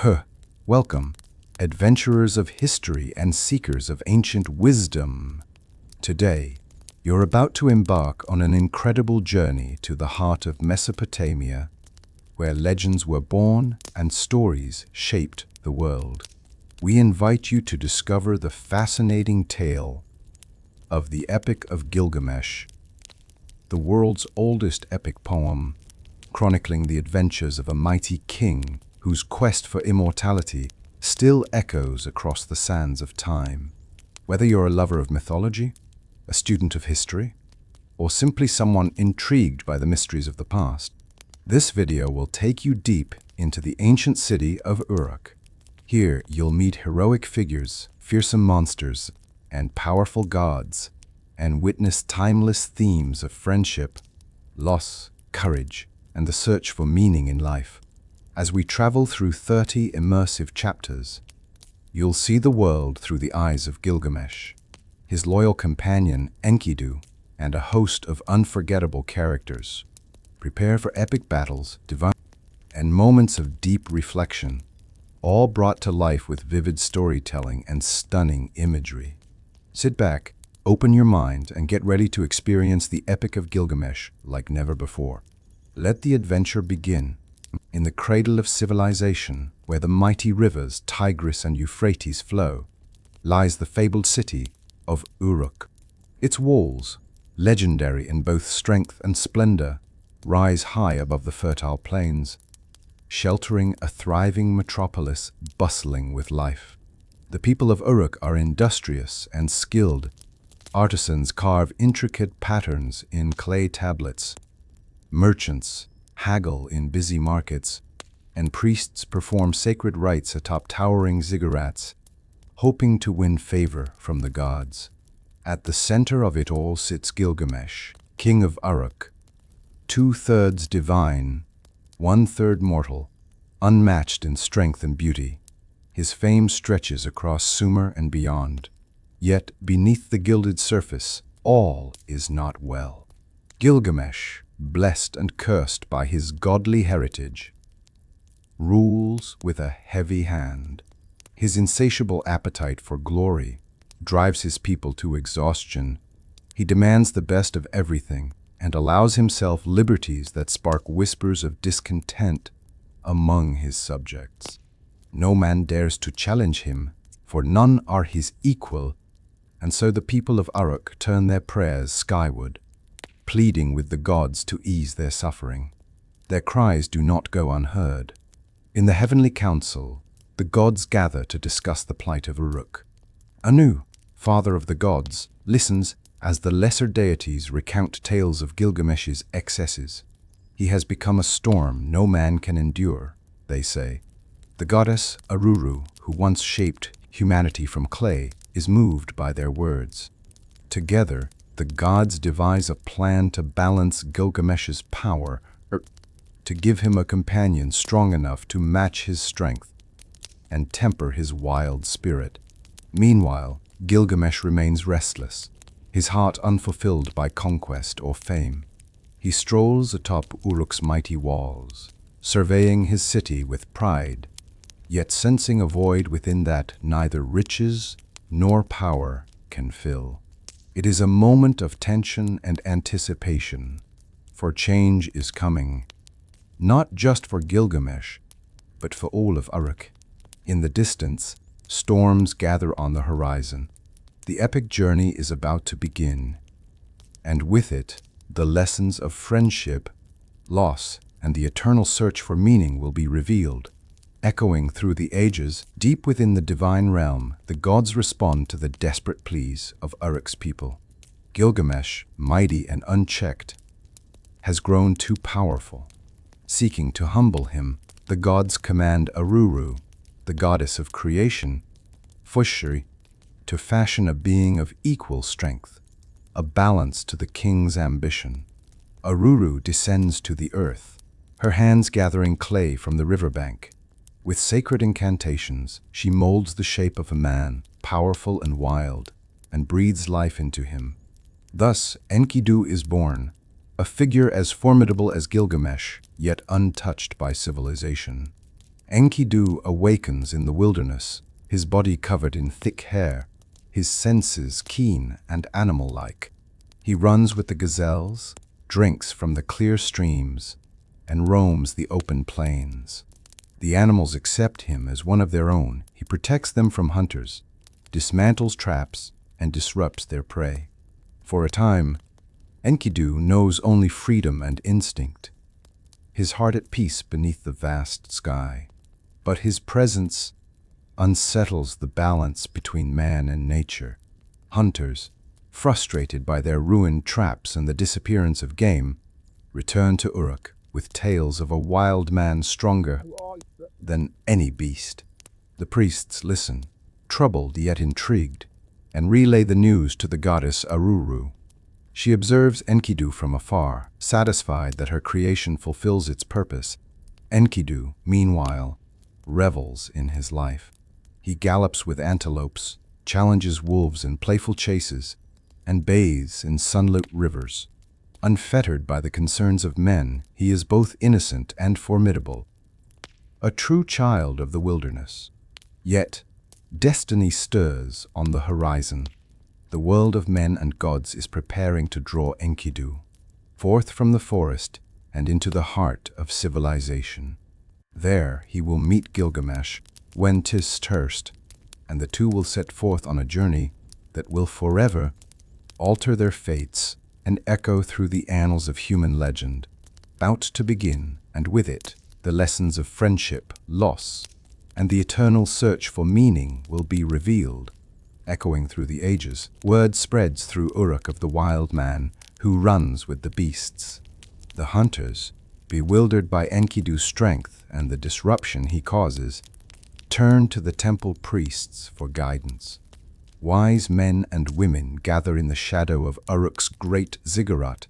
Huh. Welcome, adventurers of history and seekers of ancient wisdom. Today, you're about to embark on an incredible journey to the heart of Mesopotamia, where legends were born and stories shaped the world. We invite you to discover the fascinating tale of the Epic of Gilgamesh, the world's oldest epic poem, chronicling the adventures of a mighty king whose quest for immortality still echoes across the sands of time. Whether you're a lover of mythology, a student of history, or simply someone intrigued by the mysteries of the past, this video will take you deep into the ancient city of Uruk. Here, you'll meet heroic figures, fearsome monsters, and powerful gods, and witness timeless themes of friendship, loss, courage, and the search for meaning in life. As we travel through 30 immersive chapters, you'll see the world through the eyes of Gilgamesh, his loyal companion Enkidu, and a host of unforgettable characters. Prepare for epic battles, divine, and moments of deep reflection, all brought to life with vivid storytelling and stunning imagery. Sit back, open your mind, and get ready to experience the Epic of Gilgamesh like never before. Let the adventure begin. In the cradle of civilization, where the mighty rivers Tigris and Euphrates flow, lies the fabled city of Uruk. Its walls, legendary in both strength and splendor, rise high above the fertile plains, sheltering a thriving metropolis bustling with life. The people of Uruk are industrious and skilled. Artisans carve intricate patterns in clay tablets. Merchants haggle in busy markets, and priests perform sacred rites atop towering ziggurats, hoping to win favor from the gods. At the center of it all sits Gilgamesh, king of Uruk, 2/3 divine, 1/3 mortal, unmatched in strength and beauty. His fame stretches across Sumer and beyond. Yet beneath the gilded surface, all is not well. Gilgamesh, blessed and cursed by his godly heritage, rules with a heavy hand. His insatiable appetite for glory drives his people to exhaustion. He demands the best of everything and allows himself liberties that spark whispers of discontent among his subjects. No man dares to challenge him, for none are his equal, and so the people of Uruk turn their prayers skyward, pleading with the gods to ease their suffering. Their cries do not go unheard. In the heavenly council, the gods gather to discuss the plight of Uruk. Anu, father of the gods, listens as the lesser deities recount tales of Gilgamesh's excesses. He has become a storm no man can endure, they say. The goddess Aruru, who once shaped humanity from clay, is moved by their words. Together, the gods devise a plan to balance Gilgamesh's power, to give him a companion strong enough to match his strength and temper his wild spirit. Meanwhile, Gilgamesh remains restless, his heart unfulfilled by conquest or fame. He strolls atop Uruk's mighty walls, surveying his city with pride, yet sensing a void within that neither riches nor power can fill. It is a moment of tension and anticipation, for change is coming, not just for Gilgamesh, but for all of Uruk. In the distance, storms gather on the horizon. The epic journey is about to begin, and with it, the lessons of friendship, loss, and the eternal search for meaning will be revealed. Echoing through the ages, deep within the divine realm, the gods respond to the desperate pleas of Uruk's people. Gilgamesh, mighty and unchecked, has grown too powerful. Seeking to humble him, the gods command Aruru, the goddess of creation, Fushri, to fashion a being of equal strength, a balance to the king's ambition. Aruru descends to the earth, her hands gathering clay from the riverbank. With sacred incantations, she molds the shape of a man, powerful and wild, and breathes life into him. Thus, Enkidu is born, a figure as formidable as Gilgamesh, yet untouched by civilization. Enkidu awakens in the wilderness, his body covered in thick hair, his senses keen and animal-like. He runs with the gazelles, drinks from the clear streams, and roams the open plains. The animals accept him as one of their own. He protects them from hunters, dismantles traps, and disrupts their prey. For a time, Enkidu knows only freedom and instinct, his heart at peace beneath the vast sky. But his presence unsettles the balance between man and nature. Hunters, frustrated by their ruined traps and the disappearance of game, return to Uruk with tales of a wild man stronger than any beast. The priests listen, troubled yet intrigued, and relay the news to the goddess Aruru. She observes Enkidu from afar, satisfied that her creation fulfills its purpose. Enkidu, meanwhile, revels in his life. He gallops with antelopes, challenges wolves in playful chases, and bathes in sunlit rivers. Unfettered by the concerns of men, he is both innocent and formidable, a true child of the wilderness. Yet, destiny stirs on the horizon. The world of men and gods is preparing to draw Enkidu forth from the forest and into the heart of civilization. There he will meet Gilgamesh when 'tis thirst, and the two will set forth on a journey that will forever alter their fates and echo through the annals of human legend. About to begin, and with it, the lessons of friendship, loss, and the eternal search for meaning will be revealed. Echoing through the ages, word spreads through Uruk of the wild man who runs with the beasts. The hunters, bewildered by Enkidu's strength and the disruption he causes, turn to the temple priests for guidance. Wise men and women gather in the shadow of Uruk's great ziggurat,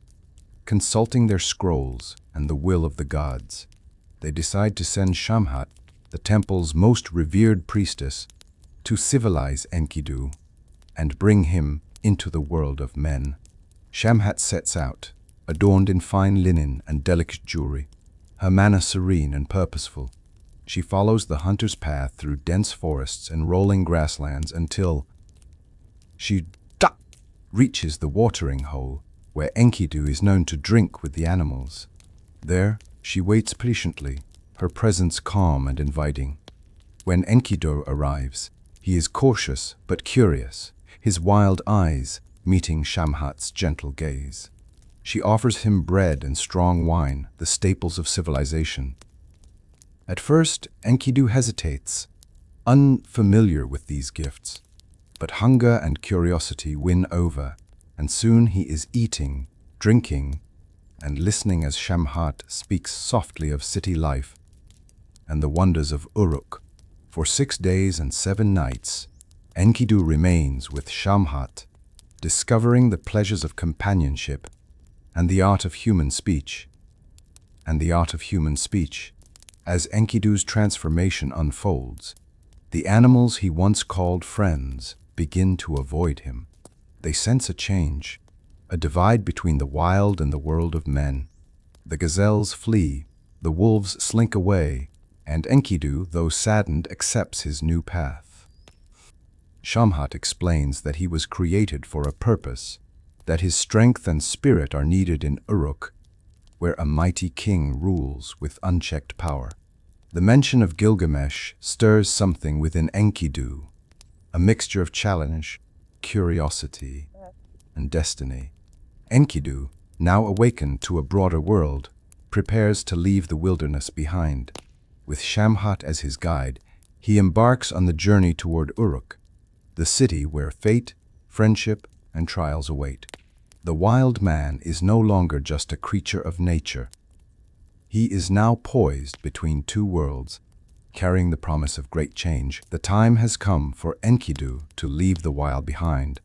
consulting their scrolls and the will of the gods. They decide to send Shamhat, the temple's most revered priestess, to civilize Enkidu and bring him into the world of men. Shamhat sets out, adorned in fine linen and delicate jewelry, her manner serene and purposeful. She follows the hunter's path through dense forests and rolling grasslands until she reaches the watering hole where Enkidu is known to drink with the animals. There, she waits patiently, her presence calm and inviting. When Enkidu arrives, he is cautious but curious, his wild eyes meeting Shamhat's gentle gaze. She offers him bread and strong wine, the staples of civilization. At first, Enkidu hesitates, unfamiliar with these gifts. But hunger and curiosity win over, and soon he is eating, drinking, and listening as Shamhat speaks softly of city life and the wonders of Uruk. For 6 days and 7 nights, Enkidu remains with Shamhat, discovering the pleasures of companionship and the art of human speech. As Enkidu's transformation unfolds, the animals he once called friends begin to avoid him. They sense a change, a divide between the wild and the world of men. The gazelles flee, the wolves slink away, and Enkidu, though saddened, accepts his new path. Shamhat explains that he was created for a purpose, that his strength and spirit are needed in Uruk, where a mighty king rules with unchecked power. The mention of Gilgamesh stirs something within Enkidu, a mixture of challenge, curiosity, and destiny. Enkidu, now awakened to a broader world, prepares to leave the wilderness behind. With Shamhat as his guide, he embarks on the journey toward Uruk, the city where fate, friendship, and trials await. The wild man is no longer just a creature of nature. He is now poised between two worlds, carrying the promise of great change. The time has come for Enkidu to leave the wild behind.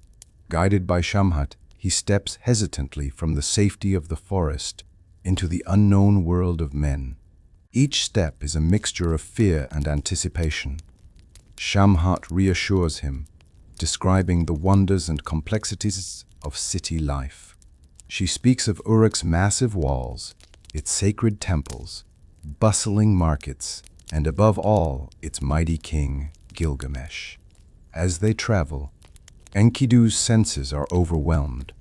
Guided by Shamhat, he steps hesitantly from the safety of the forest into the unknown world of men. Each step is a mixture of fear and anticipation. Shamhat reassures him, describing the wonders and complexities of city life. She speaks of Uruk's massive walls, its sacred temples, bustling markets, and above all, its mighty king, Gilgamesh. As they travel, Enkidu's senses are overwhelmed.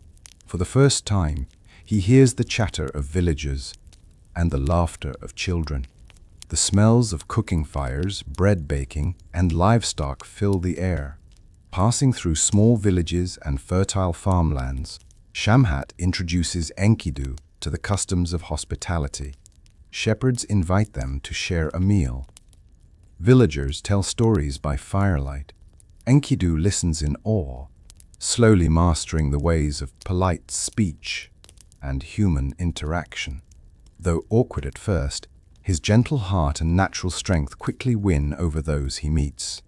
For the first time, he hears the chatter of villagers and the laughter of children. The smells of cooking fires, bread baking, and livestock fill the air. Passing through small villages and fertile farmlands, Shamhat introduces Enkidu to the customs of hospitality. Shepherds invite them to share a meal. Villagers tell stories by firelight. Enkidu listens in awe, slowly mastering the ways of polite speech and human interaction. Though awkward at first, his gentle heart and natural strength quickly win over those he meets.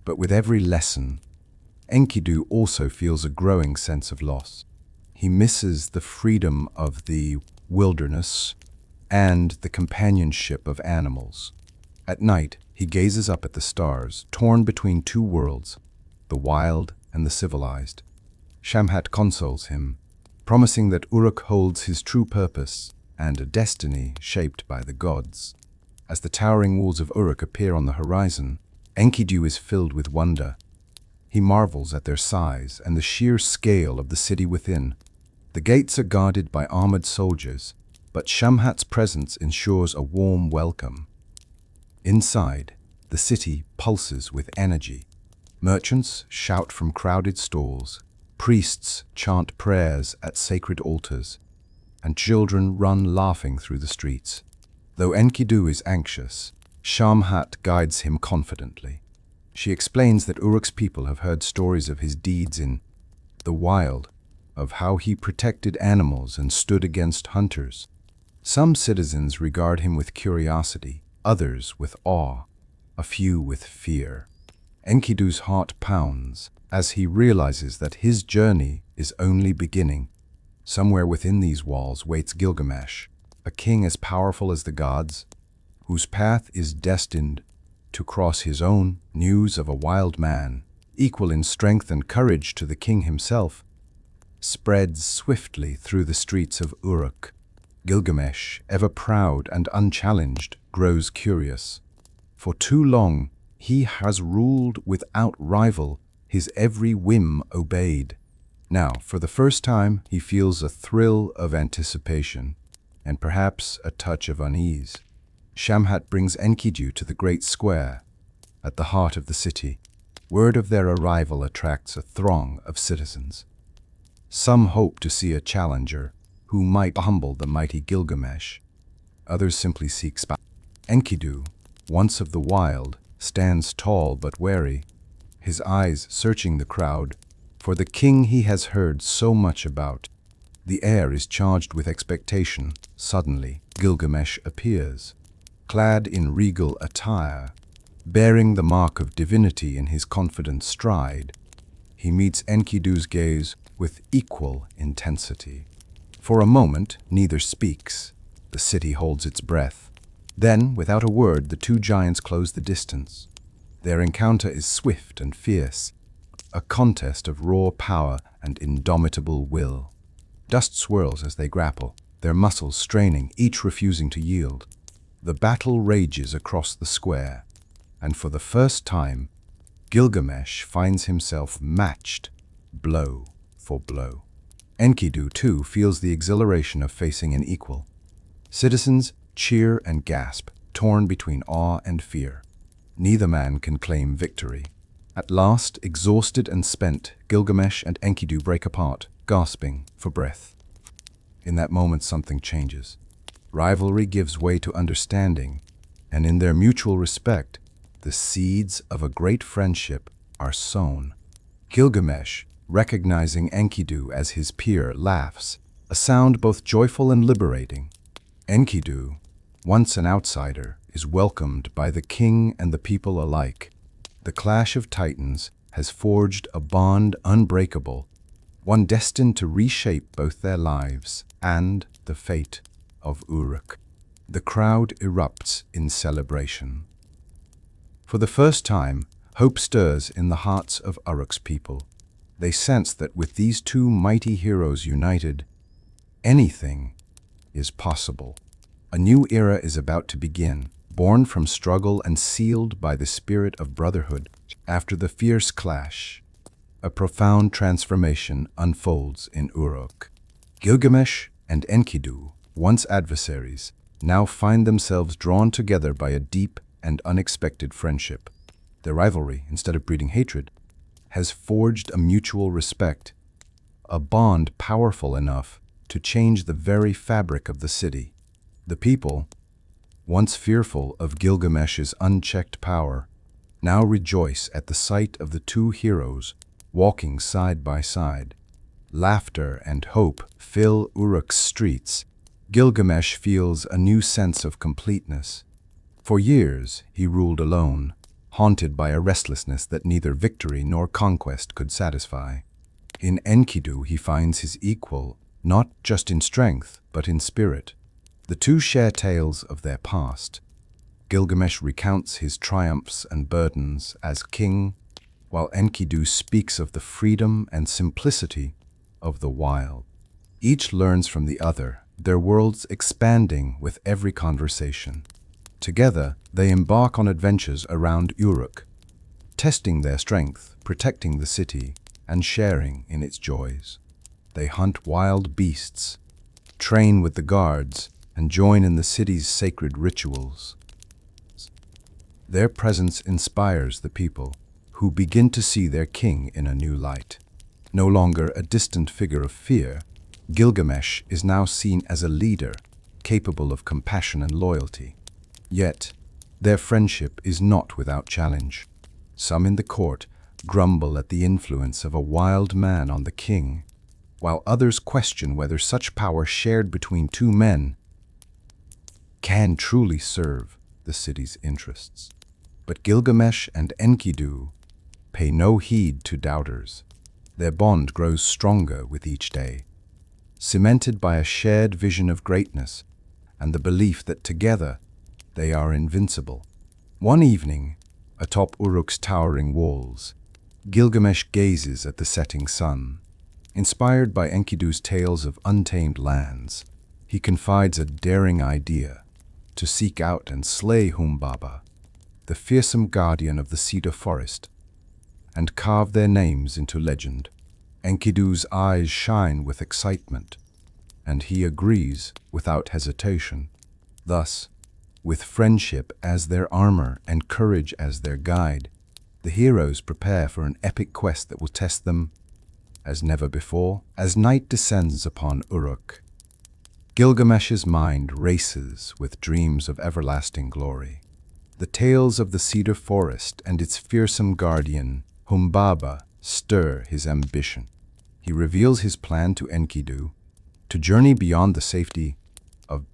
But with every lesson, Enkidu also feels a growing sense of loss. He misses the freedom of the wilderness and the companionship of animals. At night, he gazes up at the stars, torn between two worlds, the wild and the civilized. Shamhat consoles him, promising that Uruk holds his true purpose and a destiny shaped by the gods. As the towering walls of Uruk appear on the horizon, Enkidu is filled with wonder. He marvels at their size and the sheer scale of the city within. The gates are guarded by armored soldiers, but Shamhat's presence ensures a warm welcome. Inside, the city pulses with energy. Merchants shout from crowded stalls, priests chant prayers at sacred altars, and children run laughing through the streets. Though Enkidu is anxious, Shamhat guides him confidently. She explains that Uruk's people have heard stories of his deeds in the wild, of how he protected animals and stood against hunters. Some citizens regard him with curiosity, others with awe, a few with fear. Enkidu's heart pounds as he realizes that his journey is only beginning. Somewhere within these walls waits Gilgamesh, a king as powerful as the gods, whose path is destined to cross his own. News of a wild man, equal in strength and courage to the king himself, spreads swiftly through the streets of Uruk. Gilgamesh, ever proud and unchallenged, grows curious. For too long, he has ruled without rival, his every whim obeyed. Now, for the first time, he feels a thrill of anticipation, and perhaps a touch of unease. Shamhat brings Enkidu to the great square, at the heart of the city. Word of their arrival attracts a throng of citizens. Some hope to see a challenger who might humble the mighty Gilgamesh. Others simply seek spot. Enkidu, once of the wild, stands tall but wary, his eyes searching the crowd for the king he has heard so much about. The air is charged with expectation. Suddenly, Gilgamesh appears, clad in regal attire, bearing the mark of divinity in his confident stride. He meets Enkidu's gaze with equal intensity. For a moment, neither speaks. The city holds its breath. Then, without a word, the two giants close the distance. Their encounter is swift and fierce, a contest of raw power and indomitable will. Dust swirls as they grapple, their muscles straining, each refusing to yield. The battle rages across the square, and for the first time, Gilgamesh finds himself matched, blow for blow. Enkidu, too, feels the exhilaration of facing an equal. Citizens cheer and gasp, torn between awe and fear. Neither man can claim victory. At last, exhausted and spent, Gilgamesh and Enkidu break apart, gasping for breath. In that moment, something changes. Rivalry gives way to understanding, and in their mutual respect, the seeds of a great friendship are sown. Gilgamesh, recognizing Enkidu as his peer, laughs, a sound both joyful and liberating. Enkidu, once an outsider, is welcomed by the king and the people alike. The clash of titans has forged a bond unbreakable, one destined to reshape both their lives and the fate of Uruk. The crowd erupts in celebration. For the first time, hope stirs in the hearts of Uruk's people. They sense that with these two mighty heroes united, anything is possible. A new era is about to begin, born from struggle and sealed by the spirit of brotherhood. After the fierce clash, a profound transformation unfolds in Uruk. Gilgamesh and Enkidu, once adversaries, now find themselves drawn together by a deep and unexpected friendship. Their rivalry, instead of breeding hatred, has forged a mutual respect, a bond powerful enough to change the very fabric of the city. The people, once fearful of Gilgamesh's unchecked power, now rejoice at the sight of the two heroes walking side by side. Laughter and hope fill Uruk's streets. Gilgamesh feels a new sense of completeness. For years he ruled alone, haunted by a restlessness that neither victory nor conquest could satisfy. In Enkidu he finds his equal, not just in strength, but in spirit. The two share tales of their past. Gilgamesh recounts his triumphs and burdens as king, while Enkidu speaks of the freedom and simplicity of the wild. Each learns from the other, their worlds expanding with every conversation. Together, they embark on adventures around Uruk, testing their strength, protecting the city, and sharing in its joys. They hunt wild beasts, train with the guards, and join in the city's sacred rituals. Their presence inspires the people, who begin to see their king in a new light. No longer a distant figure of fear, Gilgamesh is now seen as a leader, capable of compassion and loyalty. Yet, their friendship is not without challenge. Some in the court grumble at the influence of a wild man on the king, while others question whether such power shared between two men can truly serve the city's interests. But Gilgamesh and Enkidu pay no heed to doubters. Their bond grows stronger with each day, cemented by a shared vision of greatness and the belief that together they are invincible. One evening, atop Uruk's towering walls, Gilgamesh gazes at the setting sun. Inspired by Enkidu's tales of untamed lands, he confides a daring idea to seek out and slay Humbaba, the fearsome guardian of the cedar forest, and carve their names into legend. Enkidu's eyes shine with excitement, and he agrees without hesitation. Thus, with friendship as their armor and courage as their guide, the heroes prepare for an epic quest that will test them as never before. As night descends upon Uruk, Gilgamesh's mind races with dreams of everlasting glory. The tales of the cedar forest and its fearsome guardian, Humbaba, stir his ambition. He reveals his plan to Enkidu to journey beyond the safety of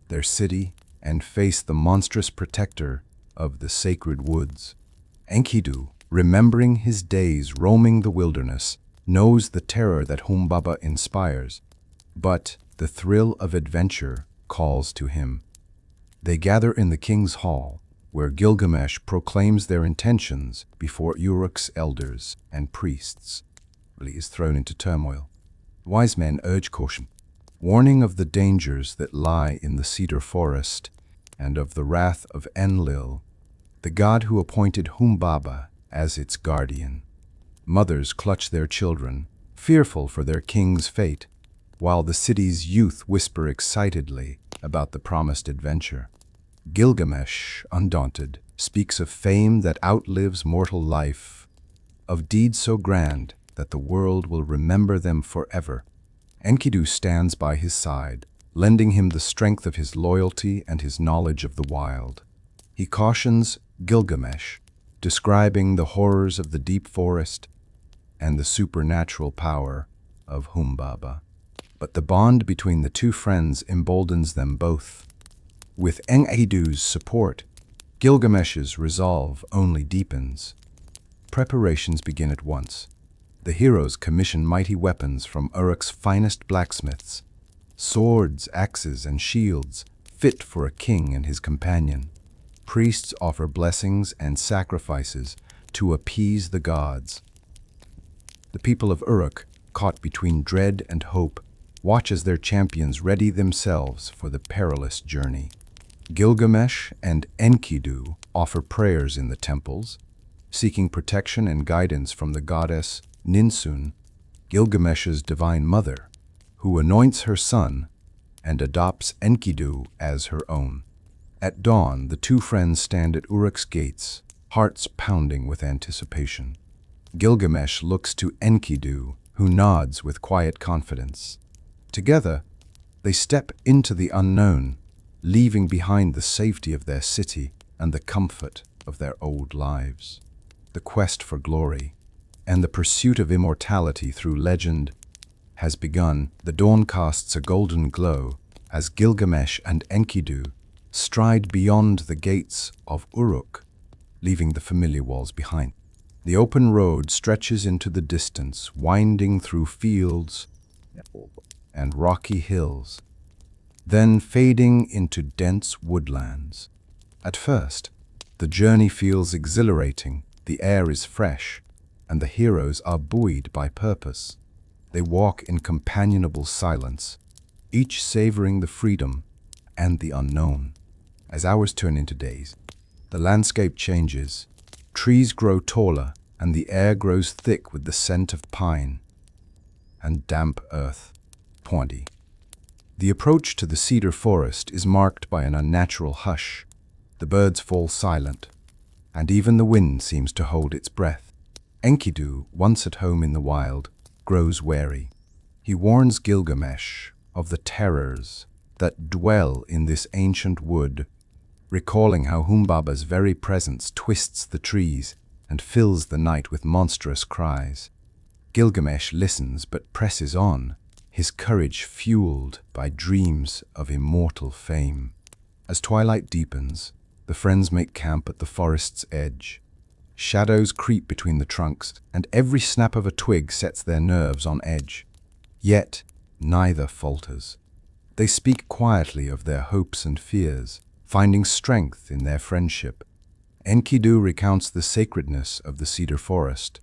their city, and face the monstrous protector of the sacred woods. Enkidu, remembering his days roaming the wilderness, knows the terror that Humbaba inspires, but the thrill of adventure calls to him. They gather in the king's hall, where Gilgamesh proclaims their intentions before Uruk's elders and priests. He is thrown into turmoil. Wise men urge caution, warning of the dangers that lie in the cedar forest and of the wrath of Enlil, the god who appointed Humbaba as its guardian. Mothers clutch their children, fearful for their king's fate, while the city's youth whisper excitedly about the promised adventure. Gilgamesh, undaunted, speaks of fame that outlives mortal life, of deeds so grand that the world will remember them forever. Enkidu stands by his side, lending him the strength of his loyalty and his knowledge of the wild. He cautions Gilgamesh, describing the horrors of the deep forest and the supernatural power of Humbaba. But the bond between the two friends emboldens them both. With Enkidu's support, Gilgamesh's resolve only deepens. Preparations begin at once. The heroes commission mighty weapons from Uruk's finest blacksmiths, swords, axes, and shields fit for a king and his companion. Priests offer blessings and sacrifices to appease the gods. The people of Uruk, caught between dread and hope, watch as their champions ready themselves for the perilous journey. Gilgamesh and Enkidu offer prayers in the temples, seeking protection and guidance from the goddess Ninsun, Gilgamesh's divine mother, who anoints her son and adopts Enkidu as her own. At dawn, the two friends stand at Uruk's gates, hearts pounding with anticipation. Gilgamesh looks to Enkidu, who nods with quiet confidence. Together, they step into the unknown, leaving behind the safety of their city and the comfort of their old lives. The quest for glory and the pursuit of immortality through legend has begun. The dawn casts a golden glow as Gilgamesh and Enkidu stride beyond the gates of Uruk, leaving the familiar walls behind. The open road stretches into the distance, winding through fields and rocky hills, then fading into dense woodlands. At first, the journey feels exhilarating, the air is fresh, and the heroes are buoyed by purpose. They walk in companionable silence, each savoring the freedom and the unknown. As hours turn into days, the landscape changes. Trees grow taller, and the air grows thick with the scent of pine and damp earth. Pointy. The approach to the cedar forest is marked by an unnatural hush. The birds fall silent, and even the wind seems to hold its breath. Enkidu, once at home in the wild, grows wary. He warns Gilgamesh of the terrors that dwell in this ancient wood, recalling how Humbaba's very presence twists the trees and fills the night with monstrous cries. Gilgamesh listens but presses on, his courage fueled by dreams of immortal fame. As twilight deepens, the friends make camp at the forest's edge. Shadows creep between the trunks, and every snap of a twig sets their nerves on edge. Yet, neither falters. They speak quietly of their hopes and fears, finding strength in their friendship. Enkidu recounts the sacredness of the cedar forest,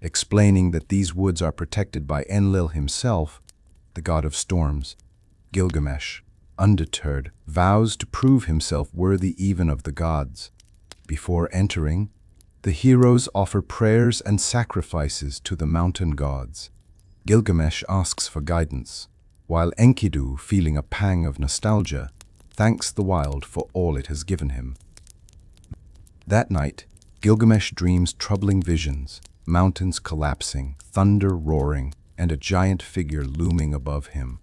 explaining that these woods are protected by Enlil himself, the god of storms. Gilgamesh, undeterred, vows to prove himself worthy even of the gods. Before entering, the heroes offer prayers and sacrifices to the mountain gods. Gilgamesh asks for guidance, while Enkidu, feeling a pang of nostalgia, thanks the wild for all it has given him. That night, Gilgamesh dreams troubling visions, mountains collapsing, thunder roaring, and a giant figure looming above him.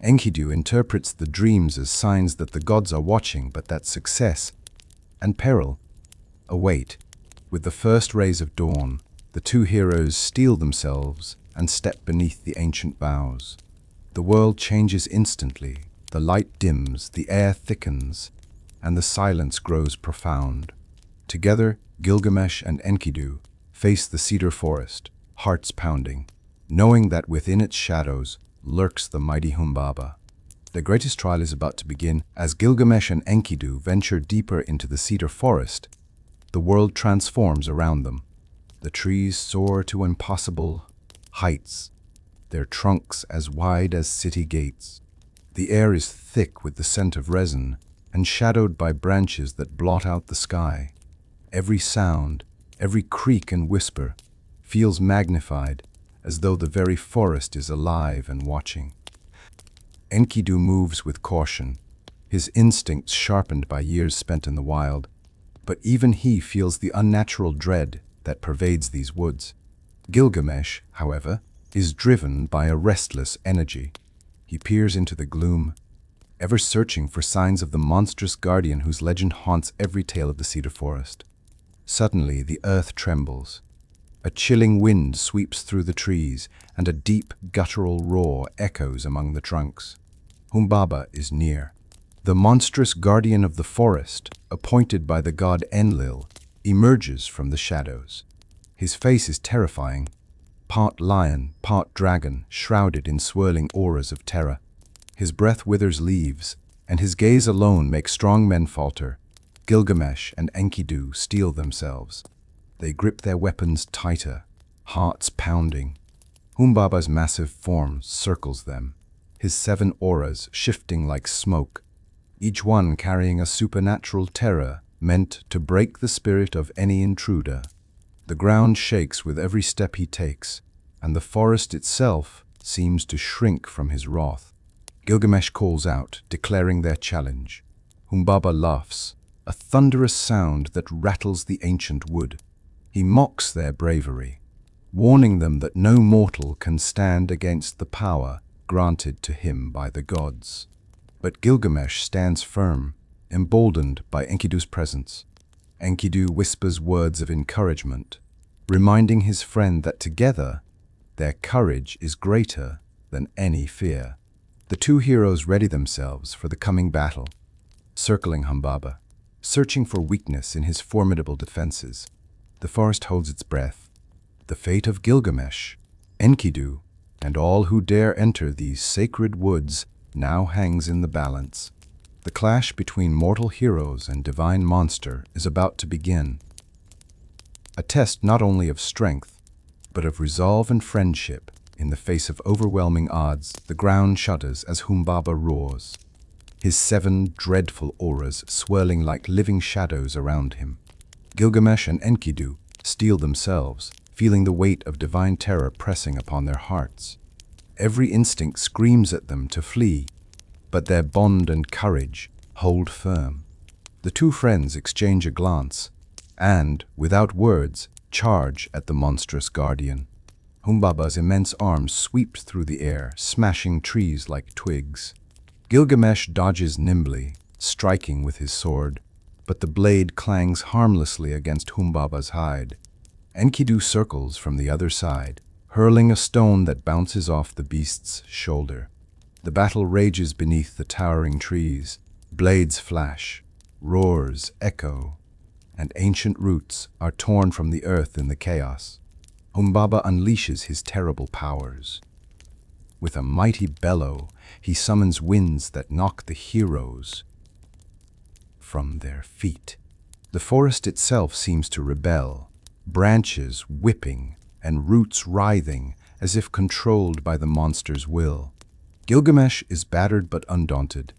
Enkidu interprets the dreams as signs that the gods are watching, but that success and peril await. With the first rays of dawn, the two heroes steel themselves and step beneath the ancient boughs. The world changes instantly. The light dims, the air thickens, and the silence grows profound. Together, Gilgamesh and Enkidu face the cedar forest, hearts pounding, knowing that within its shadows lurks the mighty Humbaba. The greatest trial is about to begin. As Gilgamesh and Enkidu venture deeper into the cedar forest, the world transforms around them. The trees soar to impossible heights, their trunks as wide as city gates. The air is thick with the scent of resin and shadowed by branches that blot out the sky. Every sound, every creak and whisper feels magnified, as though the very forest is alive and watching. Enkidu moves with caution, his instincts sharpened by years spent in the wild, but even he feels the unnatural dread that pervades these woods. Gilgamesh, however, is driven by a restless energy. He peers into the gloom, ever searching for signs of the monstrous guardian whose legend haunts every tale of the cedar forest. Suddenly, the earth trembles. A chilling wind sweeps through the trees, and a deep, guttural roar echoes among the trunks. Humbaba is near. The monstrous guardian of the forest, appointed by the god Enlil, emerges from the shadows. His face is terrifying, part lion, part dragon, shrouded in swirling auras of terror. His breath withers leaves, and his gaze alone makes strong men falter. Gilgamesh and Enkidu steel themselves. They grip their weapons tighter, hearts pounding. Humbaba's massive form circles them, his 7 auras shifting like smoke, each one carrying a supernatural terror meant to break the spirit of any intruder. The ground shakes with every step he takes, and the forest itself seems to shrink from his wrath. Gilgamesh calls out, declaring their challenge. Humbaba laughs, a thunderous sound that rattles the ancient wood. He mocks their bravery, warning them that no mortal can stand against the power granted to him by the gods. But Gilgamesh stands firm, emboldened by Enkidu's presence. Enkidu whispers words of encouragement, reminding his friend that together, their courage is greater than any fear. The two heroes ready themselves for the coming battle, circling Humbaba, searching for weakness in his formidable defenses. The forest holds its breath. The fate of Gilgamesh, Enkidu, and all who dare enter these sacred woods now hangs in the balance. The clash between mortal heroes and divine monster is about to begin. A test not only of strength, but of resolve and friendship. In the face of overwhelming odds, the ground shudders as Humbaba roars, his 7 dreadful auras swirling like living shadows around him. Gilgamesh and Enkidu steel themselves, feeling the weight of divine terror pressing upon their hearts. Every instinct screams at them to flee, but their bond and courage hold firm. The two friends exchange a glance and, without words, charge at the monstrous guardian. Humbaba's immense arms sweep through the air, smashing trees like twigs. Gilgamesh dodges nimbly, striking with his sword, but the blade clangs harmlessly against Humbaba's hide. Enkidu circles from the other side, hurling a stone that bounces off the beast's shoulder. The battle rages beneath the towering trees. Blades flash, roars echo, and ancient roots are torn from the earth in the chaos. Humbaba unleashes his terrible powers. With a mighty bellow, he summons winds that knock the heroes from their feet. The forest itself seems to rebel, branches whipping and roots writhing as if controlled by the monster's will. Gilgamesh is battered but undaunted.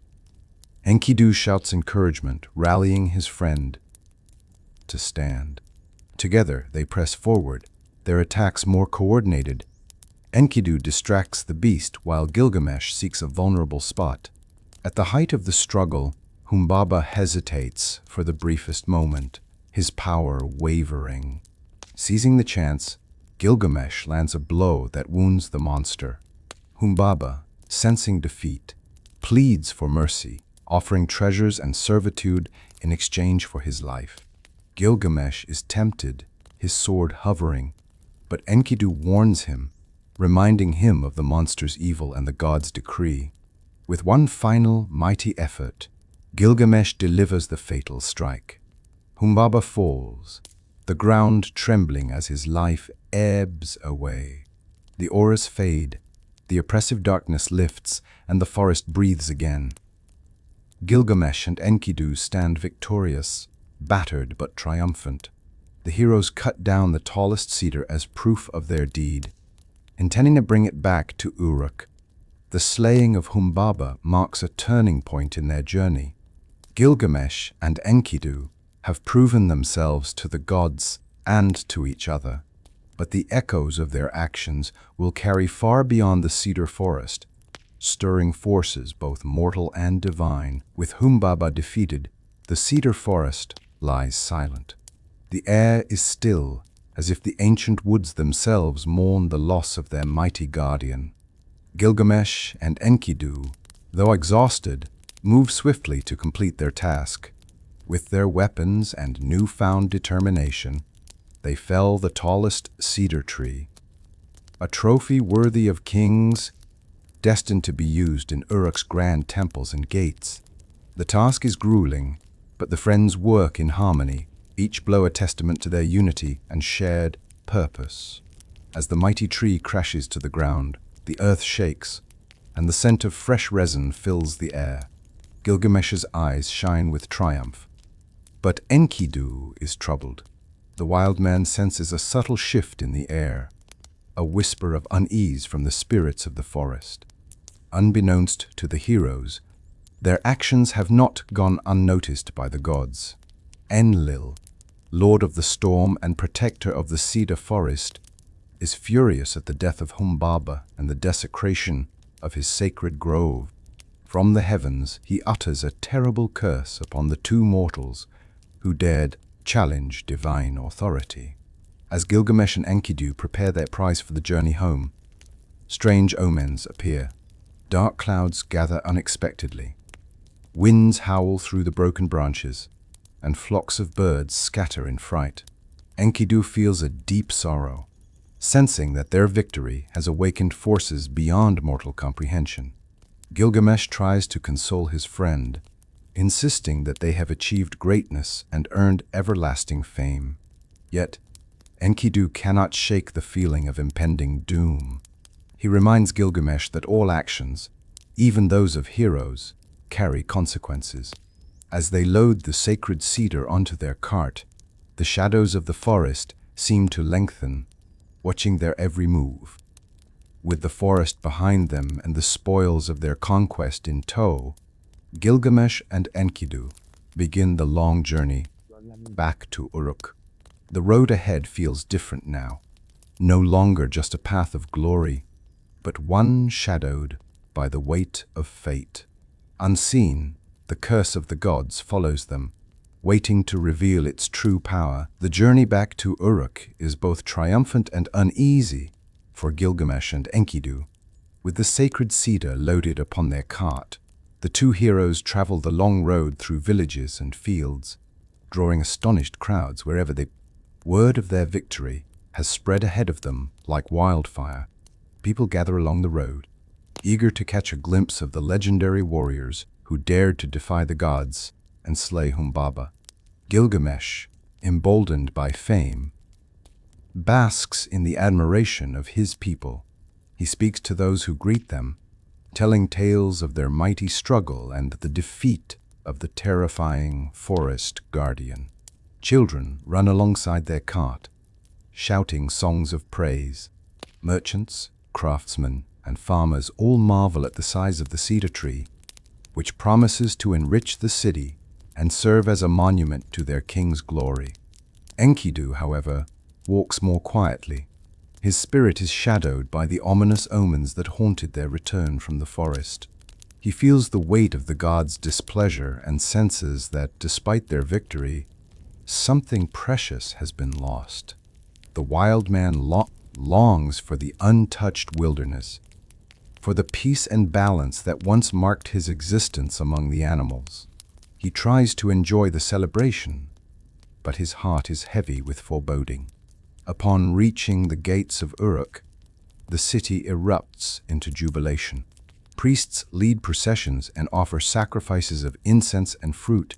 Enkidu shouts encouragement, rallying his friend to stand. Together they press forward, their attacks more coordinated. Enkidu distracts the beast while Gilgamesh seeks a vulnerable spot. At the height of the struggle, Humbaba hesitates for the briefest moment, his power wavering. Seizing the chance, Gilgamesh lands a blow that wounds the monster. Humbaba, sensing defeat, pleads for mercy, offering treasures and servitude in exchange for his life. Gilgamesh is tempted, his sword hovering, but Enkidu warns him, reminding him of the monster's evil and the god's decree. With one final, mighty effort, Gilgamesh delivers the fatal strike. Humbaba falls, the ground trembling as his life ebbs away. The auras fade, the oppressive darkness lifts, and the forest breathes again. Gilgamesh and Enkidu stand victorious, battered but triumphant. The heroes cut down the tallest cedar as proof of their deed, intending to bring it back to Uruk. The slaying of Humbaba marks a turning point in their journey. Gilgamesh and Enkidu have proven themselves to the gods and to each other, but the echoes of their actions will carry far beyond the cedar forest, stirring forces both mortal and divine. With Humbaba defeated, the cedar forest lies silent. The air is still, as if the ancient woods themselves mourn the loss of their mighty guardian. Gilgamesh and Enkidu, though exhausted, move swiftly to complete their task. With their weapons and newfound determination, they fell the tallest cedar tree, a trophy worthy of kings, destined to be used in Uruk's grand temples and gates. The task is grueling, but the friends work in harmony, each blow a testament to their unity and shared purpose. As the mighty tree crashes to the ground, the earth shakes, and the scent of fresh resin fills the air. Gilgamesh's eyes shine with triumph. But Enkidu is troubled. The wild man senses a subtle shift in the air, a whisper of unease from the spirits of the forest. Unbeknownst to the heroes, Their actions have not gone unnoticed by the gods. Enlil, lord of the storm and protector of the cedar forest, is furious at the death of Humbaba and the desecration of his sacred grove. From the heavens he utters a terrible curse upon the two mortals who dared challenge divine authority. As Gilgamesh and Enkidu prepare their prize for the journey home, strange omens appear. Dark clouds gather unexpectedly. Winds howl through the broken branches, and flocks of birds scatter in fright. Enkidu feels a deep sorrow, sensing that their victory has awakened forces beyond mortal comprehension. Gilgamesh tries to console his friend, insisting that they have achieved greatness and earned everlasting fame. Yet, Enkidu cannot shake the feeling of impending doom. He reminds Gilgamesh that all actions, even those of heroes, carry consequences. As they load the sacred cedar onto their cart, the shadows of the forest seem to lengthen, watching their every move. With the forest behind them and the spoils of their conquest in tow, Gilgamesh and Enkidu begin the long journey back to Uruk. The road ahead feels different now, no longer just a path of glory, but one shadowed by the weight of fate. Unseen, the curse of the gods follows them, waiting to reveal its true power. The journey back to Uruk is both triumphant and uneasy for Gilgamesh and Enkidu. With the sacred cedar loaded upon their cart, the two heroes travel the long road through villages and fields, drawing astonished crowds wherever they. Word of their victory has spread ahead of them like wildfire. People gather along the road, eager to catch a glimpse of the legendary warriors who dared to defy the gods and slay Humbaba. Gilgamesh, emboldened by fame, basks in the admiration of his people. He speaks to those who greet them, telling tales of their mighty struggle and the defeat of the terrifying forest guardian. Children run alongside their cart, shouting songs of praise. Merchants, craftsmen, and farmers all marvel at the size of the cedar tree, which promises to enrich the city and serve as a monument to their king's glory. Enkidu, however, walks more quietly. His spirit is shadowed by the ominous omens that haunted their return from the forest. He feels the weight of the gods' displeasure and senses that, despite their victory, something precious has been lost. The wild man longs for the untouched wilderness, for the peace and balance that once marked his existence among the animals. He tries to enjoy the celebration, but his heart is heavy with foreboding. Upon reaching the gates of Uruk, the city erupts into jubilation. Priests lead processions and offer sacrifices of incense and fruit,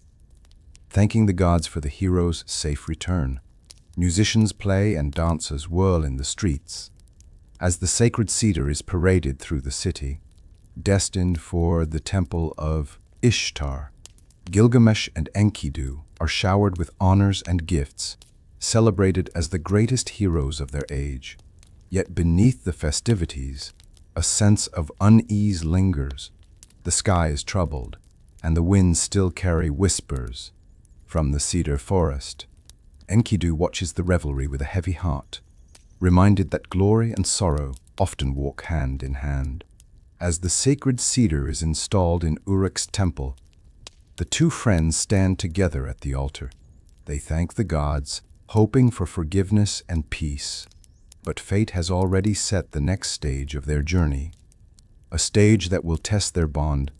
thanking the gods for the heroes' safe return. Musicians play and dancers whirl in the streets, as the sacred cedar is paraded through the city, destined for the temple of Ishtar. Gilgamesh and Enkidu are showered with honors and gifts, celebrated as the greatest heroes of their age. Yet beneath the festivities, a sense of unease lingers. The sky is troubled, and the winds still carry whispers from the cedar forest. Enkidu watches the revelry with a heavy heart, reminded that glory and sorrow often walk hand in hand. As the sacred cedar is installed in Uruk's temple, the two friends stand together at the altar. They thank the gods, hoping for forgiveness and peace. But fate has already set the next stage of their journey, a stage that will test their bond,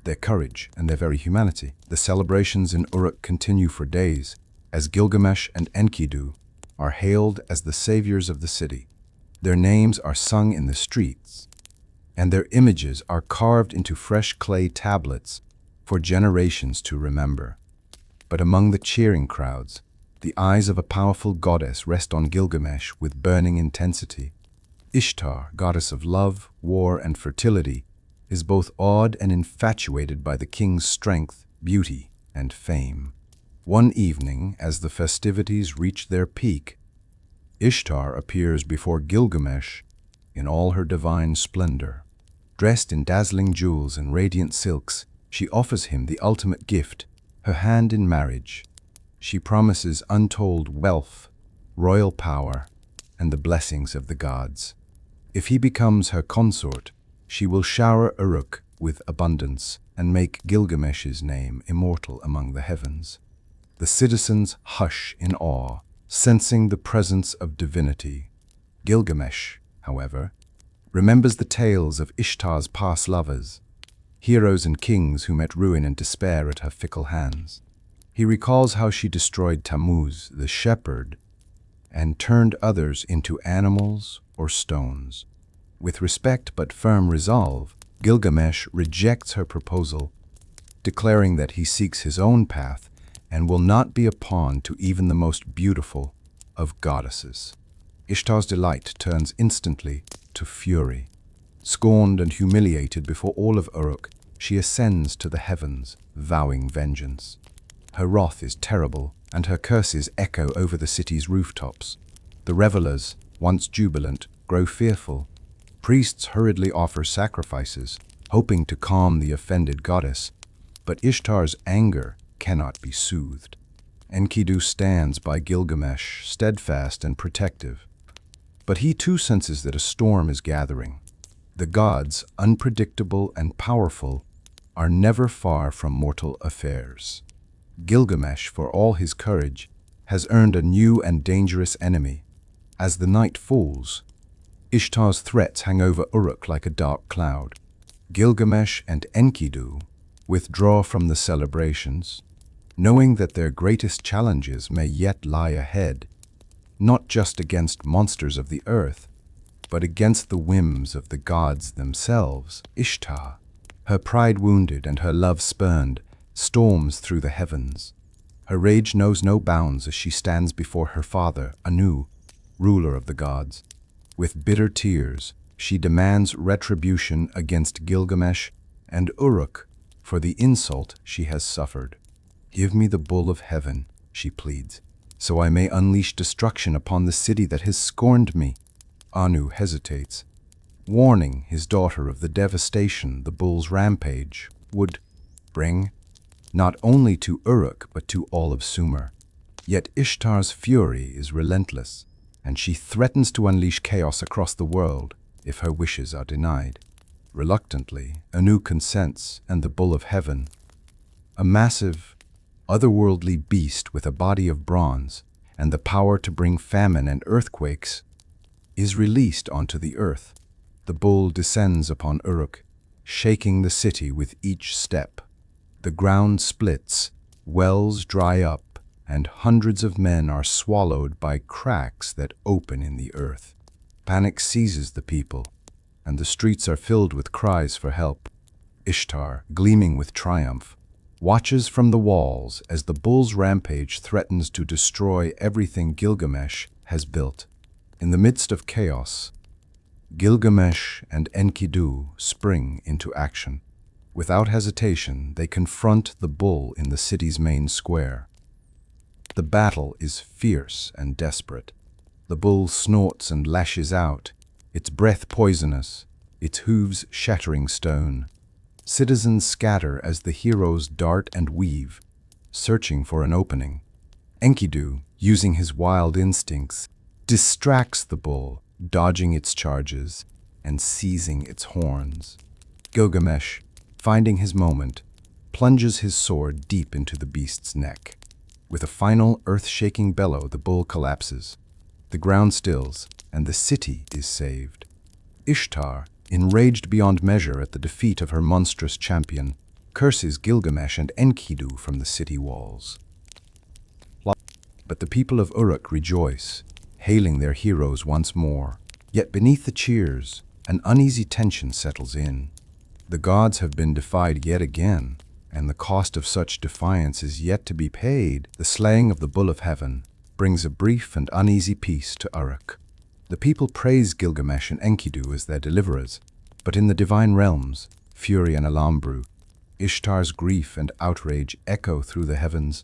their courage, and their very humanity. The celebrations in Uruk continue for days, as Gilgamesh and Enkidu are hailed as the saviors of the city. Their names are sung in the streets, and their images are carved into fresh clay tablets for generations to remember. But among the cheering crowds, the eyes of a powerful goddess rest on Gilgamesh with burning intensity. Ishtar, goddess of love, war, and fertility, is both awed and infatuated by the king's strength, beauty, and fame. One evening, as the festivities reach their peak, Ishtar appears before Gilgamesh in all her divine splendor. Dressed in dazzling jewels and radiant silks, She offers him the ultimate gift, her hand in marriage. She promises untold wealth, royal power, and the blessings of the gods. If he becomes her consort, she will shower Uruk with abundance and make Gilgamesh's name immortal among the heavens. The citizens hush in awe, sensing the presence of divinity. Gilgamesh, however, remembers the tales of Ishtar's past lovers, heroes and kings who met ruin and despair at her fickle hands. He recalls how she destroyed Tammuz, the shepherd, and turned others into animals or stones. With respect but firm resolve, Gilgamesh rejects her proposal, declaring that he seeks his own path and will not be a pawn to even the most beautiful of goddesses. Ishtar's delight turns instantly to fury. Scorned and humiliated before all of Uruk, she ascends to the heavens, vowing vengeance. Her wrath is terrible, and her curses echo over the city's rooftops. The revelers, once jubilant, grow fearful. Priests hurriedly offer sacrifices, hoping to calm the offended goddess, but Ishtar's anger cannot be soothed. Enkidu stands by Gilgamesh, steadfast and protective. But he too senses that a storm is gathering. The gods, unpredictable and powerful, are never far from mortal affairs. Gilgamesh, for all his courage, has earned a new and dangerous enemy. As the night falls, Ishtar's threats hang over Uruk like a dark cloud. Gilgamesh and Enkidu withdraw from the celebrations, knowing that their greatest challenges may yet lie ahead, not just against monsters of the earth, but against the whims of the gods themselves. Ishtar, her pride wounded and her love spurned, storms through the heavens. Her rage knows no bounds as she stands before her father, Anu, ruler of the gods. With bitter tears, she demands retribution against Gilgamesh and Uruk for the insult she has suffered. "Give me the bull of heaven," she pleads, "so I may unleash destruction upon the city that has scorned me." Anu hesitates, warning his daughter of the devastation the bull's rampage would bring, not only to Uruk but to all of Sumer. Yet Ishtar's fury is relentless, and she threatens to unleash chaos across the world if her wishes are denied. Reluctantly, Anu consents, and the bull of heaven, a massive, otherworldly beast with a body of bronze and the power to bring famine and earthquakes, is released onto the earth. The bull descends upon Uruk, shaking the city with each step. The ground splits, wells dry up, and hundreds of men are swallowed by cracks that open in the earth. Panic seizes the people, and the streets are filled with cries for help. Ishtar, gleaming with triumph, watches from the walls as the bull's rampage threatens to destroy everything Gilgamesh has built. In the midst of chaos, Gilgamesh and Enkidu spring into action. Without hesitation, they confront the bull in the city's main square. The battle is fierce and desperate. The bull snorts and lashes out, its breath poisonous, its hooves shattering stone. Citizens scatter as the heroes dart and weave, searching for an opening. Enkidu, using his wild instincts, distracts the bull, dodging its charges and seizing its horns. Gilgamesh, finding his moment, plunges his sword deep into the beast's neck. With a final earth-shaking bellow, the bull collapses. The ground stills, and the city is saved. Ishtar, enraged beyond measure at the defeat of her monstrous champion, curses Gilgamesh and Enkidu from the city walls. But the people of Uruk rejoice, hailing their heroes once more. Yet beneath the cheers, an uneasy tension settles in. The gods have been defied yet again, and the cost of such defiance is yet to be paid. The slaying of the bull of heaven brings a brief and uneasy peace to Uruk. The people praise Gilgamesh and Enkidu as their deliverers, but in the divine realms, fury and alarm brew. Ishtar's grief and outrage echo through the heavens,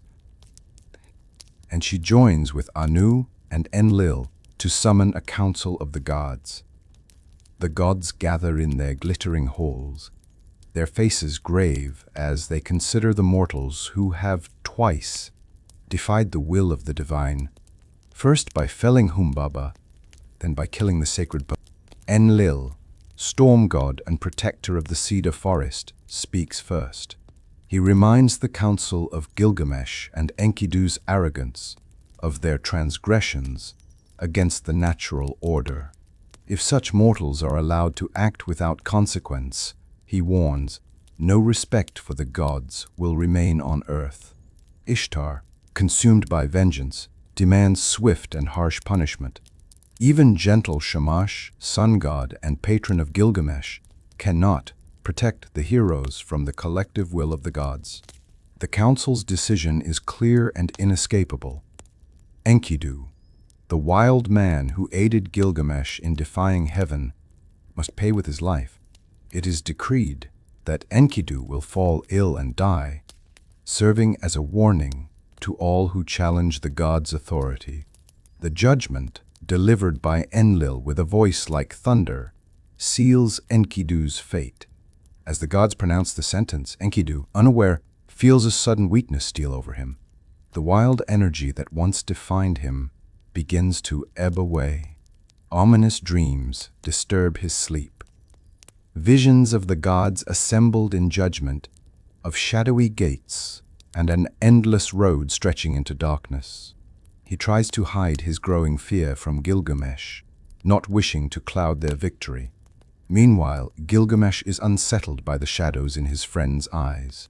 and she joins with Anu and Enlil to summon a council of the gods. The gods gather in their glittering halls, their faces grave as they consider the mortals who have twice defied the will of the divine, first by felling Humbaba, then by killing the sacred Enlil, storm god and protector of the cedar forest, speaks first. He reminds the council of Gilgamesh and Enkidu's arrogance of their transgressions against the natural order. If such mortals are allowed to act without consequence, he warns, no respect for the gods will remain on earth. Ishtar, consumed by vengeance, demands swift and harsh punishment. Even gentle Shamash, sun god and patron of Gilgamesh, cannot protect the heroes from the collective will of the gods. The council's decision is clear and inescapable. Enkidu, the wild man who aided Gilgamesh in defying heaven, must pay with his life. It is decreed that Enkidu will fall ill and die, serving as a warning to all who challenge the gods' authority. The judgment, delivered by Enlil with a voice like thunder, seals Enkidu's fate. As the gods pronounce the sentence, Enkidu, unaware, feels a sudden weakness steal over him. The wild energy that once defined him begins to ebb away. Ominous dreams disturb his sleep. Visions of the gods assembled in judgment, of shadowy gates and an endless road stretching into darkness. He tries to hide his growing fear from Gilgamesh, not wishing to cloud their victory. Meanwhile, Gilgamesh is unsettled by the shadows in his friend's eyes.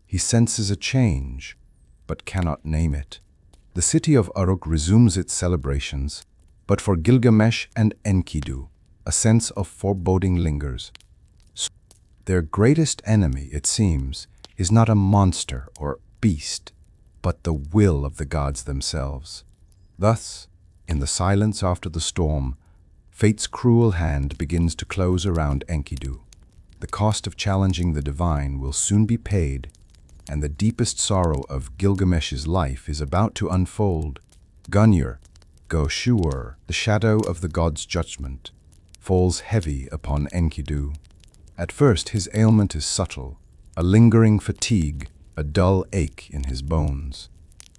He senses a change, but cannot name it. The city of Uruk resumes its celebrations, but for Gilgamesh and Enkidu, a sense of foreboding lingers. Their greatest enemy, it seems, is not a monster or beast, but the will of the gods themselves. Thus, in the silence after the storm, fate's cruel hand begins to close around Enkidu. The cost of challenging the divine will soon be paid, and the deepest sorrow of Gilgamesh's life is about to unfold. Gunyur, Goshur, the shadow of the god's judgment, falls heavy upon Enkidu. At first his ailment is subtle, a lingering fatigue, a dull ache in his bones.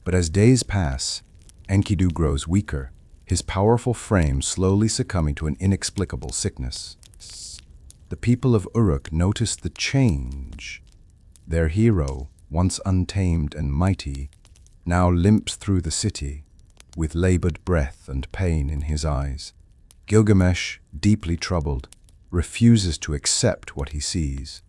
But as days pass, Enkidu grows weaker, his powerful frame slowly succumbing to an inexplicable sickness. The people of Uruk notice the change. Their hero, once untamed and mighty, now limps through the city, with labored breath and pain in his eyes. Gilgamesh, deeply troubled, refuses to accept what he sees.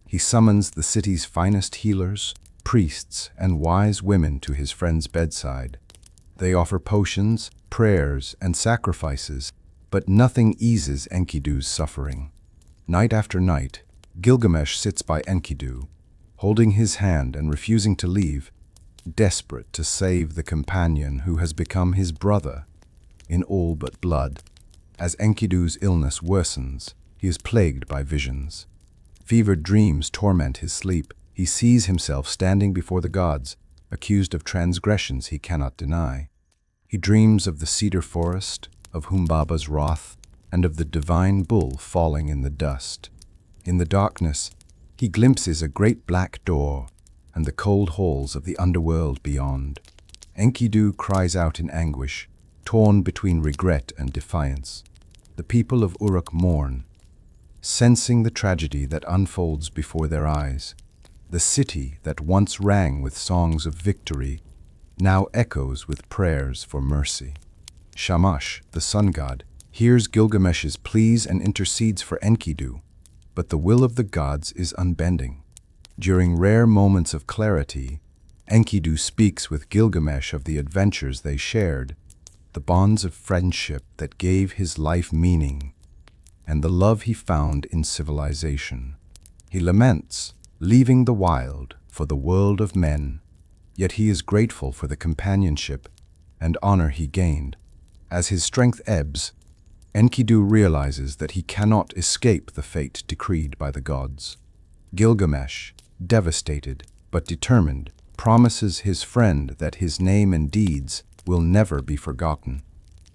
He summons the city's finest healers, priests, and wise women to his friend's bedside. They offer potions, prayers, and sacrifices, but nothing eases Enkidu's suffering. Night after night, Gilgamesh sits by Enkidu, holding his hand and refusing to leave, desperate to save the companion who has become his brother in all but blood. As Enkidu's illness worsens, he is plagued by visions. Fevered dreams torment his sleep. He sees himself standing before the gods, accused of transgressions he cannot deny. He dreams of the cedar forest, of Humbaba's wrath, and of the divine bull falling in the dust. In the darkness, he glimpses a great black door and the cold halls of the underworld beyond. Enkidu cries out in anguish, torn between regret and defiance. The people of Uruk mourn, sensing the tragedy that unfolds before their eyes. The city that once rang with songs of victory now echoes with prayers for mercy. Shamash, the sun god, hears Gilgamesh's pleas and intercedes for Enkidu, but the will of the gods is unbending. During rare moments of clarity, Enkidu speaks with Gilgamesh of the adventures they shared, the bonds of friendship that gave his life meaning, and the love he found in civilization. He laments, leaving the wild for the world of men, yet he is grateful for the companionship and honor he gained. As his strength ebbs, Enkidu realizes that he cannot escape the fate decreed by the gods. Gilgamesh, devastated but determined, promises his friend that his name and deeds will never be forgotten.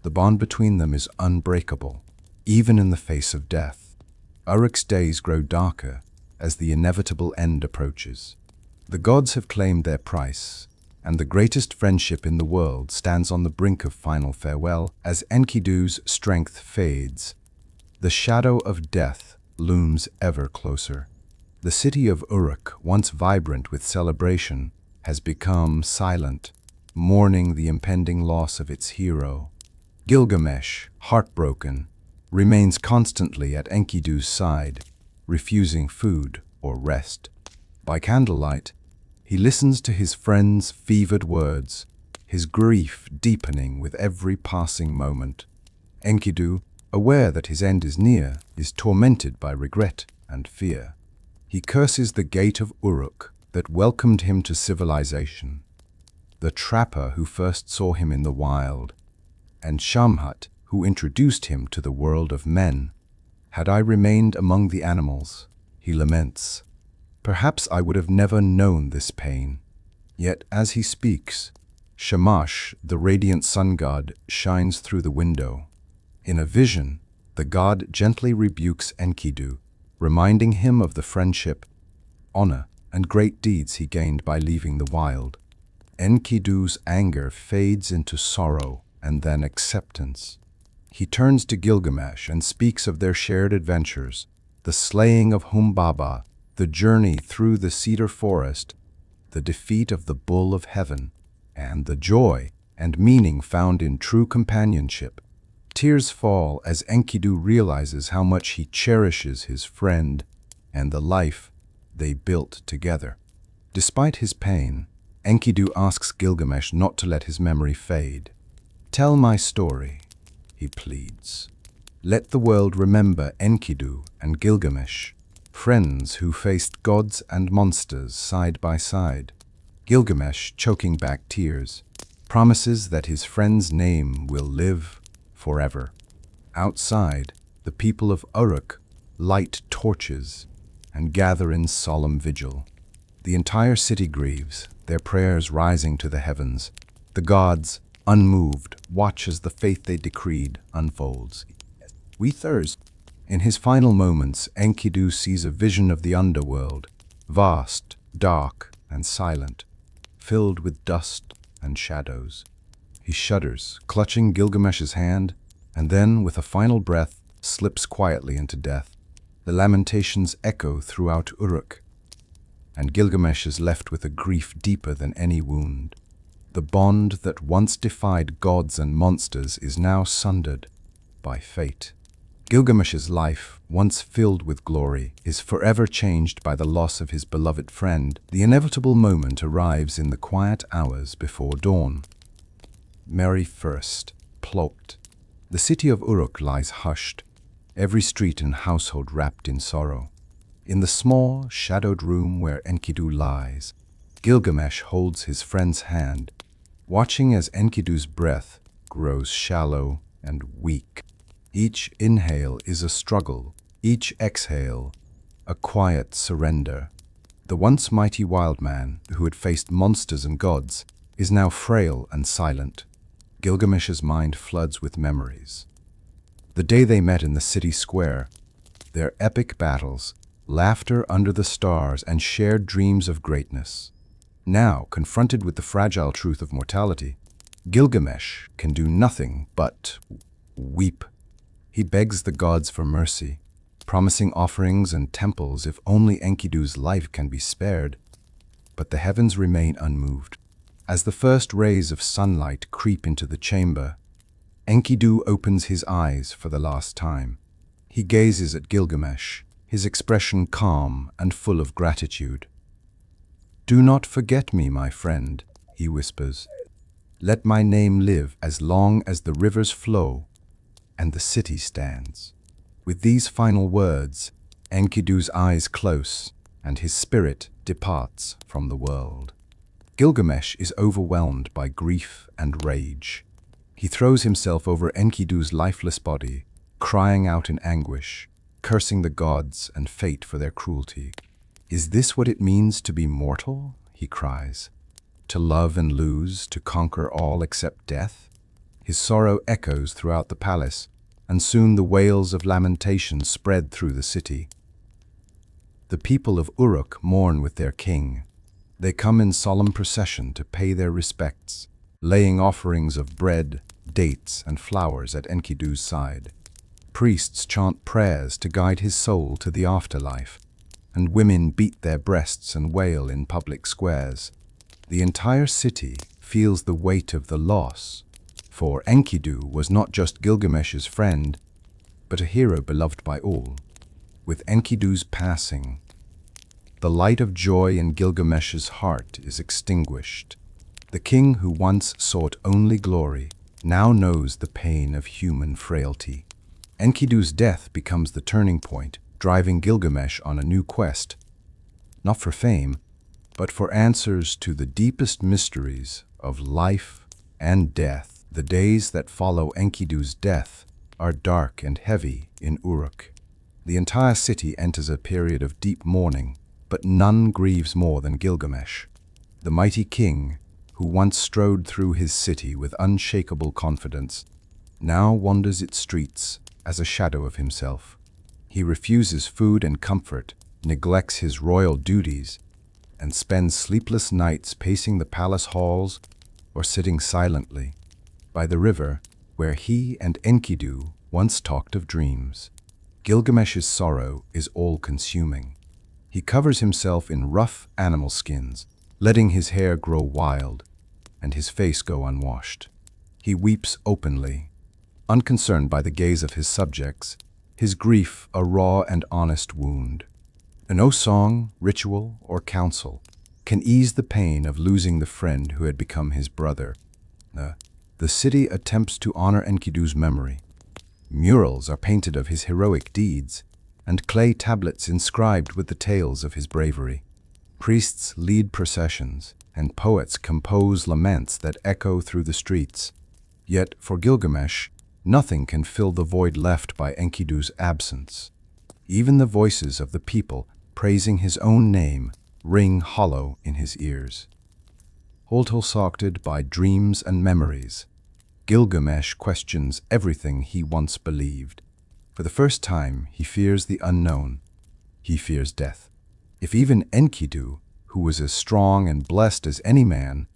The bond between them is unbreakable, even in the face of death. Uruk's days grow darker as the inevitable end approaches. The gods have claimed their price, and the greatest friendship in the world stands on the brink of final farewell as Enkidu's strength fades. The shadow of death looms ever closer. The city of Uruk, once vibrant with celebration, has become silent, mourning the impending loss of its hero. Gilgamesh, heartbroken, remains constantly at Enkidu's side, refusing food or rest. By candlelight, he listens to his friend's fevered words, his grief deepening with every passing moment. Enkidu, aware that his end is near, is tormented by regret and fear. He curses the gate of Uruk that welcomed him to civilization, the trapper who first saw him in the wild, and Shamhat who introduced him to the world of men. Had I remained among the animals, he laments, perhaps I would have never known this pain. Yet as he speaks, Shamash, the radiant sun god, shines through the window. In a vision, the god gently rebukes Enkidu, reminding him of the friendship, honor, and great deeds he gained by leaving the wild. Enkidu's anger fades into sorrow and then acceptance. He turns to Gilgamesh and speaks of their shared adventures, the slaying of Humbaba, the journey through the cedar forest, the defeat of the bull of heaven, and the joy and meaning found in true companionship. Tears fall as Enkidu realizes how much he cherishes his friend and the life they built together. Despite his pain, Enkidu asks Gilgamesh not to let his memory fade. "Tell my story," he pleads. "Let the world remember Enkidu and Gilgamesh, friends who faced gods and monsters side by side." Gilgamesh, choking back tears, promises that his friend's name will live forever. Outside, the people of Uruk light torches and gather in solemn vigil. The entire city grieves, their prayers rising to the heavens. The gods, unmoved, watch as the fate they decreed unfolds. We thirst. In his final moments, Enkidu sees a vision of the underworld, vast, dark, and silent, filled with dust and shadows. He shudders, clutching Gilgamesh's hand, and then, with a final breath, slips quietly into death. The lamentations echo throughout Uruk, and Gilgamesh is left with a grief deeper than any wound. The bond that once defied gods and monsters is now sundered by fate. Gilgamesh's life, once filled with glory, is forever changed by the loss of his beloved friend. The inevitable moment arrives in the quiet hours before dawn. Merry first, plopped. The city of Uruk lies hushed, every street and household wrapped in sorrow. In the small, shadowed room where Enkidu lies, Gilgamesh holds his friend's hand, watching as Enkidu's breath grows shallow and weak. Each inhale is a struggle, each exhale a quiet surrender. The once mighty wild man, who had faced monsters and gods, is now frail and silent. Gilgamesh's mind floods with memories. The day they met in the city square, their epic battles, laughter under the stars, and shared dreams of greatness. Now, confronted with the fragile truth of mortality, Gilgamesh can do nothing but weep. He begs the gods for mercy, promising offerings and temples if only Enkidu's life can be spared. But the heavens remain unmoved. As the first rays of sunlight creep into the chamber, Enkidu opens his eyes for the last time. He gazes at Gilgamesh, his expression calm and full of gratitude. "Do not forget me, my friend," he whispers. "Let my name live as long as the rivers flow and the city stands." With these final words, Enkidu's eyes close, and his spirit departs from the world. Gilgamesh is overwhelmed by grief and rage. He throws himself over Enkidu's lifeless body, crying out in anguish, cursing the gods and fate for their cruelty. "Is this what it means to be mortal?" he cries. "To love and lose, to conquer all except death?" His sorrow echoes throughout the palace, and soon the wails of lamentation spread through the city. The people of Uruk mourn with their king. They come in solemn procession to pay their respects, laying offerings of bread, dates, and flowers at Enkidu's side. Priests chant prayers to guide his soul to the afterlife, and women beat their breasts and wail in public squares. The entire city feels the weight of the loss, for Enkidu was not just Gilgamesh's friend, but a hero beloved by all. With Enkidu's passing, the light of joy in Gilgamesh's heart is extinguished. The king who once sought only glory now knows the pain of human frailty. Enkidu's death becomes the turning point, driving Gilgamesh on a new quest, not for fame, but for answers to the deepest mysteries of life and death. The days that follow Enkidu's death are dark and heavy in Uruk. The entire city enters a period of deep mourning, but none grieves more than Gilgamesh. The mighty king, who once strode through his city with unshakable confidence, now wanders its streets as a shadow of himself. He refuses food and comfort, neglects his royal duties, and spends sleepless nights pacing the palace halls or sitting silently by the river where he and Enkidu once talked of dreams. Gilgamesh's sorrow is all-consuming. He covers himself in rough animal skins, letting his hair grow wild and his face go unwashed. He weeps openly, unconcerned by the gaze of his subjects, his grief a raw and honest wound. No song, ritual, or counsel can ease the pain of losing the friend who had become his brother. The city attempts to honor Enkidu's memory. Murals are painted of his heroic deeds, and clay tablets inscribed with the tales of his bravery. Priests lead processions, and poets compose laments that echo through the streets. Yet, for Gilgamesh, nothing can fill the void left by Enkidu's absence. Even the voices of the people praising his own name ring hollow in his ears. Holtosocted by dreams and memories, Gilgamesh questions everything he once believed. For the first time, he fears the unknown. He fears death. If even Enkidu, who was as strong and blessed as any man,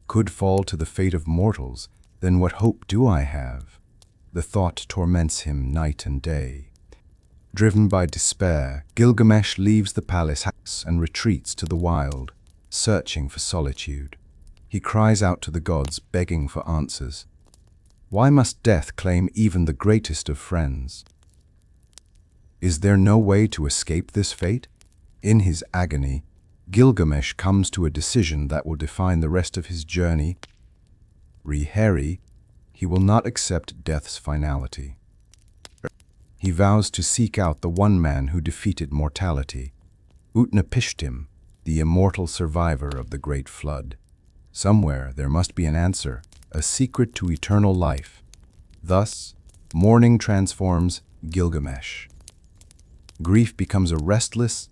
could fall to the fate of mortals, then what hope do I have? The thought torments him night and day. Driven by despair, Gilgamesh leaves the palace house and retreats to the wild, searching for solitude. He cries out to the gods, begging for answers. Why must death claim even the greatest of friends? Is there no way to escape this fate? In his agony, Gilgamesh comes to a decision that will define the rest of his journey. He will not accept death's finality. He vows to seek out the one man who defeated mortality, Utnapishtim, the immortal survivor of the great flood. Somewhere there must be an answer, a secret to eternal life. Thus, mourning transforms Gilgamesh. Grief becomes a restless,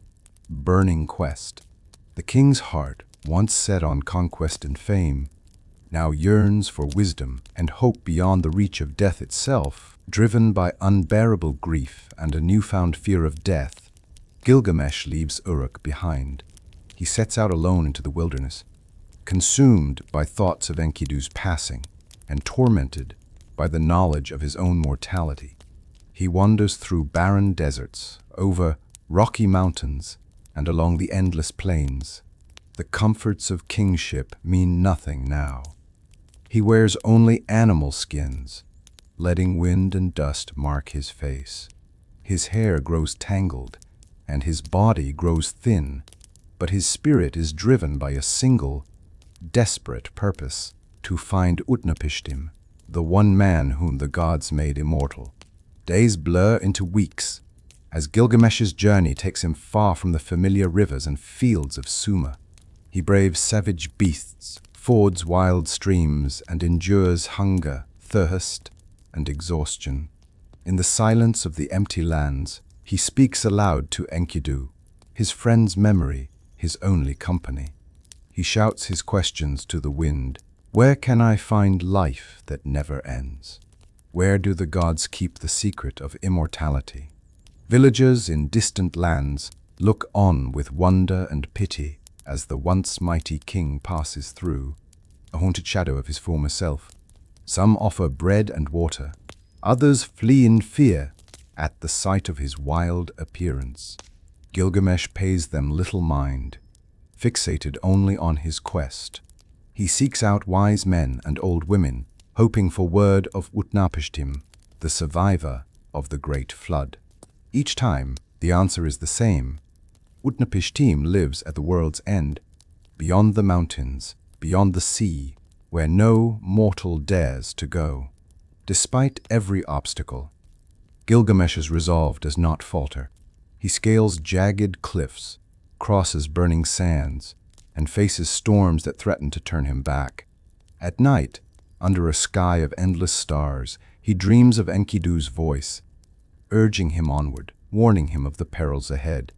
burning quest. The king's heart, once set on conquest and fame, now yearns for wisdom and hope beyond the reach of death itself. Driven by unbearable grief and a newfound fear of death, Gilgamesh leaves Uruk behind. He sets out alone into the wilderness, consumed by thoughts of Enkidu's passing and tormented by the knowledge of his own mortality. He wanders through barren deserts, over rocky mountains, and along the endless plains. The comforts of kingship mean nothing now. He wears only animal skins, letting wind and dust mark his face. His hair grows tangled, and his body grows thin, but his spirit is driven by a single, desperate purpose: to find Utnapishtim, the one man whom the gods made immortal. Days blur into weeks, as Gilgamesh's journey takes him far from the familiar rivers and fields of Sumer. He braves savage beasts, fords wild streams, and endures hunger, thirst, and exhaustion. In the silence of the empty lands, he speaks aloud to Enkidu, his friend's memory, his only company. He shouts his questions to the wind. Where can I find life that never ends? Where do the gods keep the secret of immortality? Villagers in distant lands look on with wonder and pity as the once mighty king passes through, a haunted shadow of his former self. Some offer bread and water, others flee in fear at the sight of his wild appearance. Gilgamesh pays them little mind, fixated only on his quest. He seeks out wise men and old women, hoping for word of Utnapishtim, the survivor of the Great Flood. Each time, the answer is the same. Utnapishtim lives at the world's end, beyond the mountains, beyond the sea, where no mortal dares to go. Despite every obstacle, Gilgamesh's resolve does not falter. He scales jagged cliffs, crosses burning sands, and faces storms that threaten to turn him back. At night, under a sky of endless stars, he dreams of Enkidu's voice, urging him onward, warning him of the perils ahead.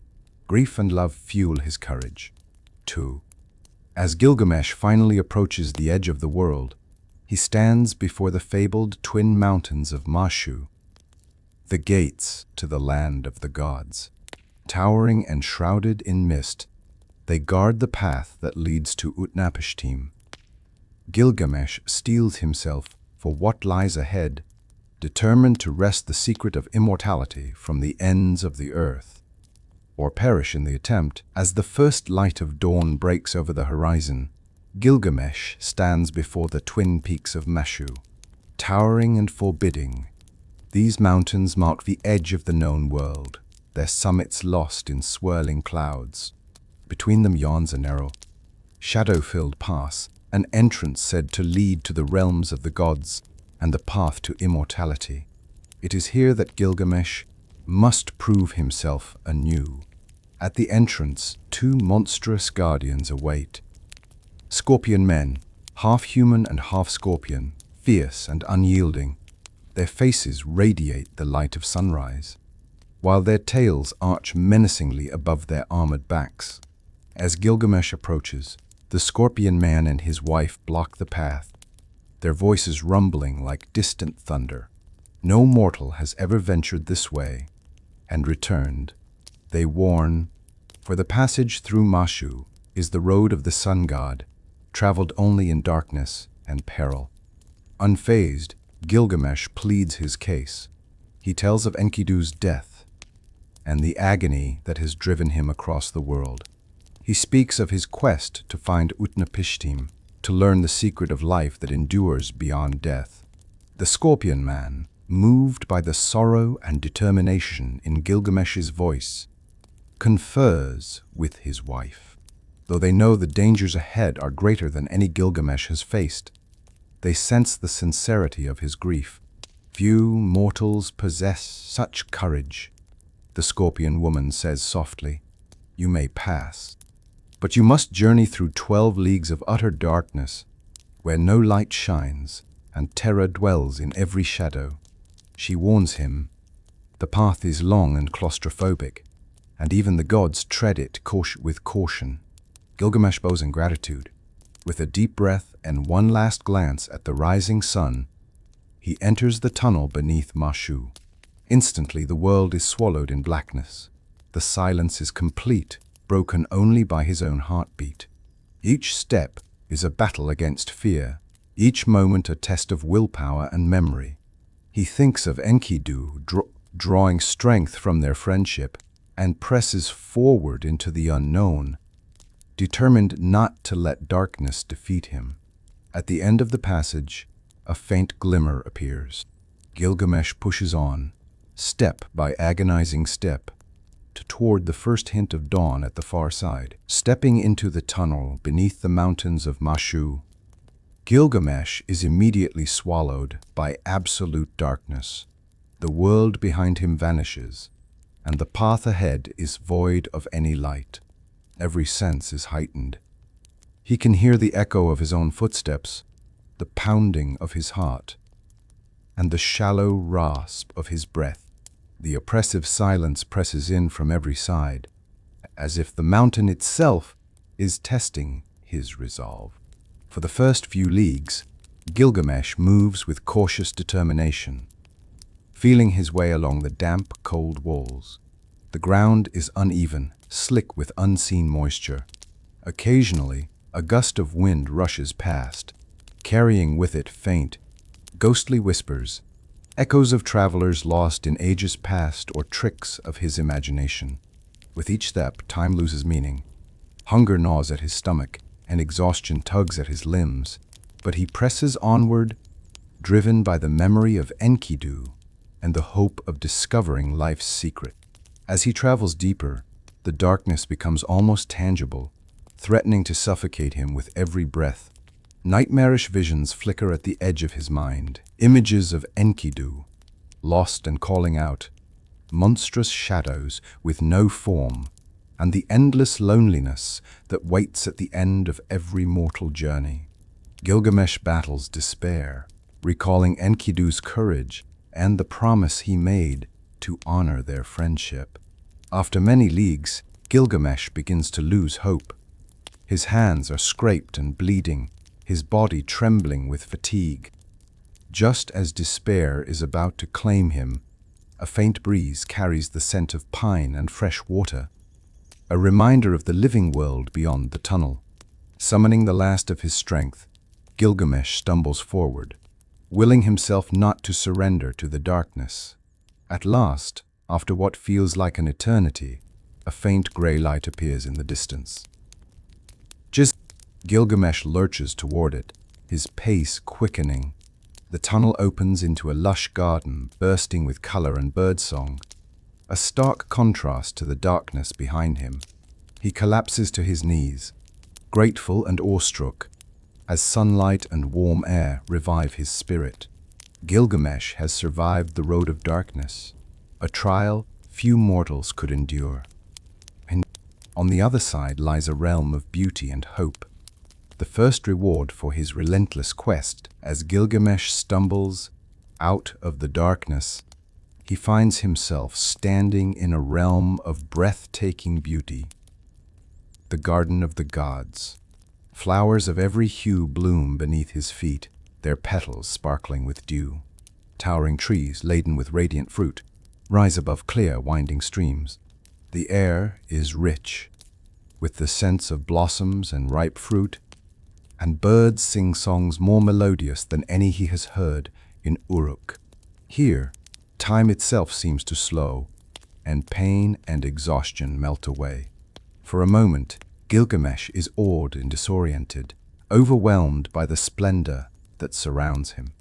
Grief and love fuel his courage. 2. As Gilgamesh finally approaches the edge of the world, he stands before the fabled twin mountains of Mashu, the gates to the land of the gods. Towering and shrouded in mist, they guard the path that leads to Utnapishtim. Gilgamesh steels himself for what lies ahead, determined to wrest the secret of immortality from the ends of the earth, or perish in the attempt. As the first light of dawn breaks over the horizon, Gilgamesh stands before the twin peaks of Mashu. Towering and forbidding, these mountains mark the edge of the known world, their summits lost in swirling clouds. Between them yawns a narrow, shadow-filled pass, an entrance said to lead to the realms of the gods and the path to immortality. It is here that Gilgamesh must prove himself anew. At the entrance, two monstrous guardians await. Scorpion men, half human and half scorpion, fierce and unyielding. Their faces radiate the light of sunrise, while their tails arch menacingly above their armored backs. As Gilgamesh approaches, the scorpion man and his wife block the path, their voices rumbling like distant thunder. No mortal has ever ventured this way and returned. They warn, for the passage through Mashu is the road of the sun god, traveled only in darkness and peril. Unfazed, Gilgamesh pleads his case. He tells of Enkidu's death and the agony that has driven him across the world. He speaks of his quest to find Utnapishtim, to learn the secret of life that endures beyond death. The Scorpion Man, moved by the sorrow and determination in Gilgamesh's voice, confers with his wife. Though they know the dangers ahead are greater than any Gilgamesh has faced, they sense the sincerity of his grief. Few mortals possess such courage. The Scorpion Woman says softly, "You may pass, but you must journey through 12 leagues of utter darkness, where no light shines and terror dwells in every shadow." She warns him, the path is long and claustrophobic, and even the gods tread it with caution. Gilgamesh bows in gratitude. With a deep breath and one last glance at the rising sun, he enters the tunnel beneath Mashu. Instantly the world is swallowed in blackness. The silence is complete, broken only by his own heartbeat. Each step is a battle against fear, each moment a test of willpower and memory. He thinks of Enkidu drawing strength from their friendship and presses forward into the unknown, determined not to let darkness defeat him. At the end of the passage, a faint glimmer appears. Gilgamesh pushes on, step by agonizing step, toward the first hint of dawn at the far side. Stepping into the tunnel beneath the mountains of Mashu, Gilgamesh is immediately swallowed by absolute darkness. The world behind him vanishes, and the path ahead is void of any light. Every sense is heightened. He can hear the echo of his own footsteps, the pounding of his heart, and the shallow rasp of his breath. The oppressive silence presses in from every side, as if the mountain itself is testing his resolve. For the first few leagues, Gilgamesh moves with cautious determination, feeling his way along the damp, cold walls. The ground is uneven, slick with unseen moisture. Occasionally, a gust of wind rushes past, carrying with it faint, ghostly whispers, echoes of travelers lost in ages past or tricks of his imagination. With each step, time loses meaning. Hunger gnaws at his stomach, and exhaustion tugs at his limbs, but he presses onward, driven by the memory of Enkidu and the hope of discovering life's secret. As he travels deeper, the darkness becomes almost tangible, threatening to suffocate him with every breath. Nightmarish visions flicker at the edge of his mind, images of Enkidu, lost and calling out, monstrous shadows with no form, and the endless loneliness that waits at the end of every mortal journey. Gilgamesh battles despair, recalling Enkidu's courage and the promise he made to honor their friendship. After many leagues, Gilgamesh begins to lose hope. His hands are scraped and bleeding, his body trembling with fatigue. Just as despair is about to claim him, a faint breeze carries the scent of pine and fresh water, a reminder of the living world beyond the tunnel. Summoning the last of his strength, Gilgamesh stumbles forward, willing himself not to surrender to the darkness. At last, after what feels like an eternity, a faint gray light appears in the distance. Gilgamesh lurches toward it, his pace quickening. The tunnel opens into a lush garden, bursting with color and birdsong, a stark contrast to the darkness behind him. He collapses to his knees, grateful and awestruck, as sunlight and warm air revive his spirit. Gilgamesh has survived the road of darkness, a trial few mortals could endure. And on the other side lies a realm of beauty and hope, the first reward for his relentless quest. As Gilgamesh stumbles out of the darkness, he finds himself standing in a realm of breathtaking beauty. The Garden of the Gods. Flowers of every hue bloom beneath his feet, their petals sparkling with dew. Towering trees laden with radiant fruit rise above clear, winding streams. The air is rich, with the scents of blossoms and ripe fruit, and birds sing songs more melodious than any he has heard in Uruk. Here, time itself seems to slow, and pain and exhaustion melt away. For a moment, Gilgamesh is awed and disoriented, overwhelmed by the splendor that surrounds him.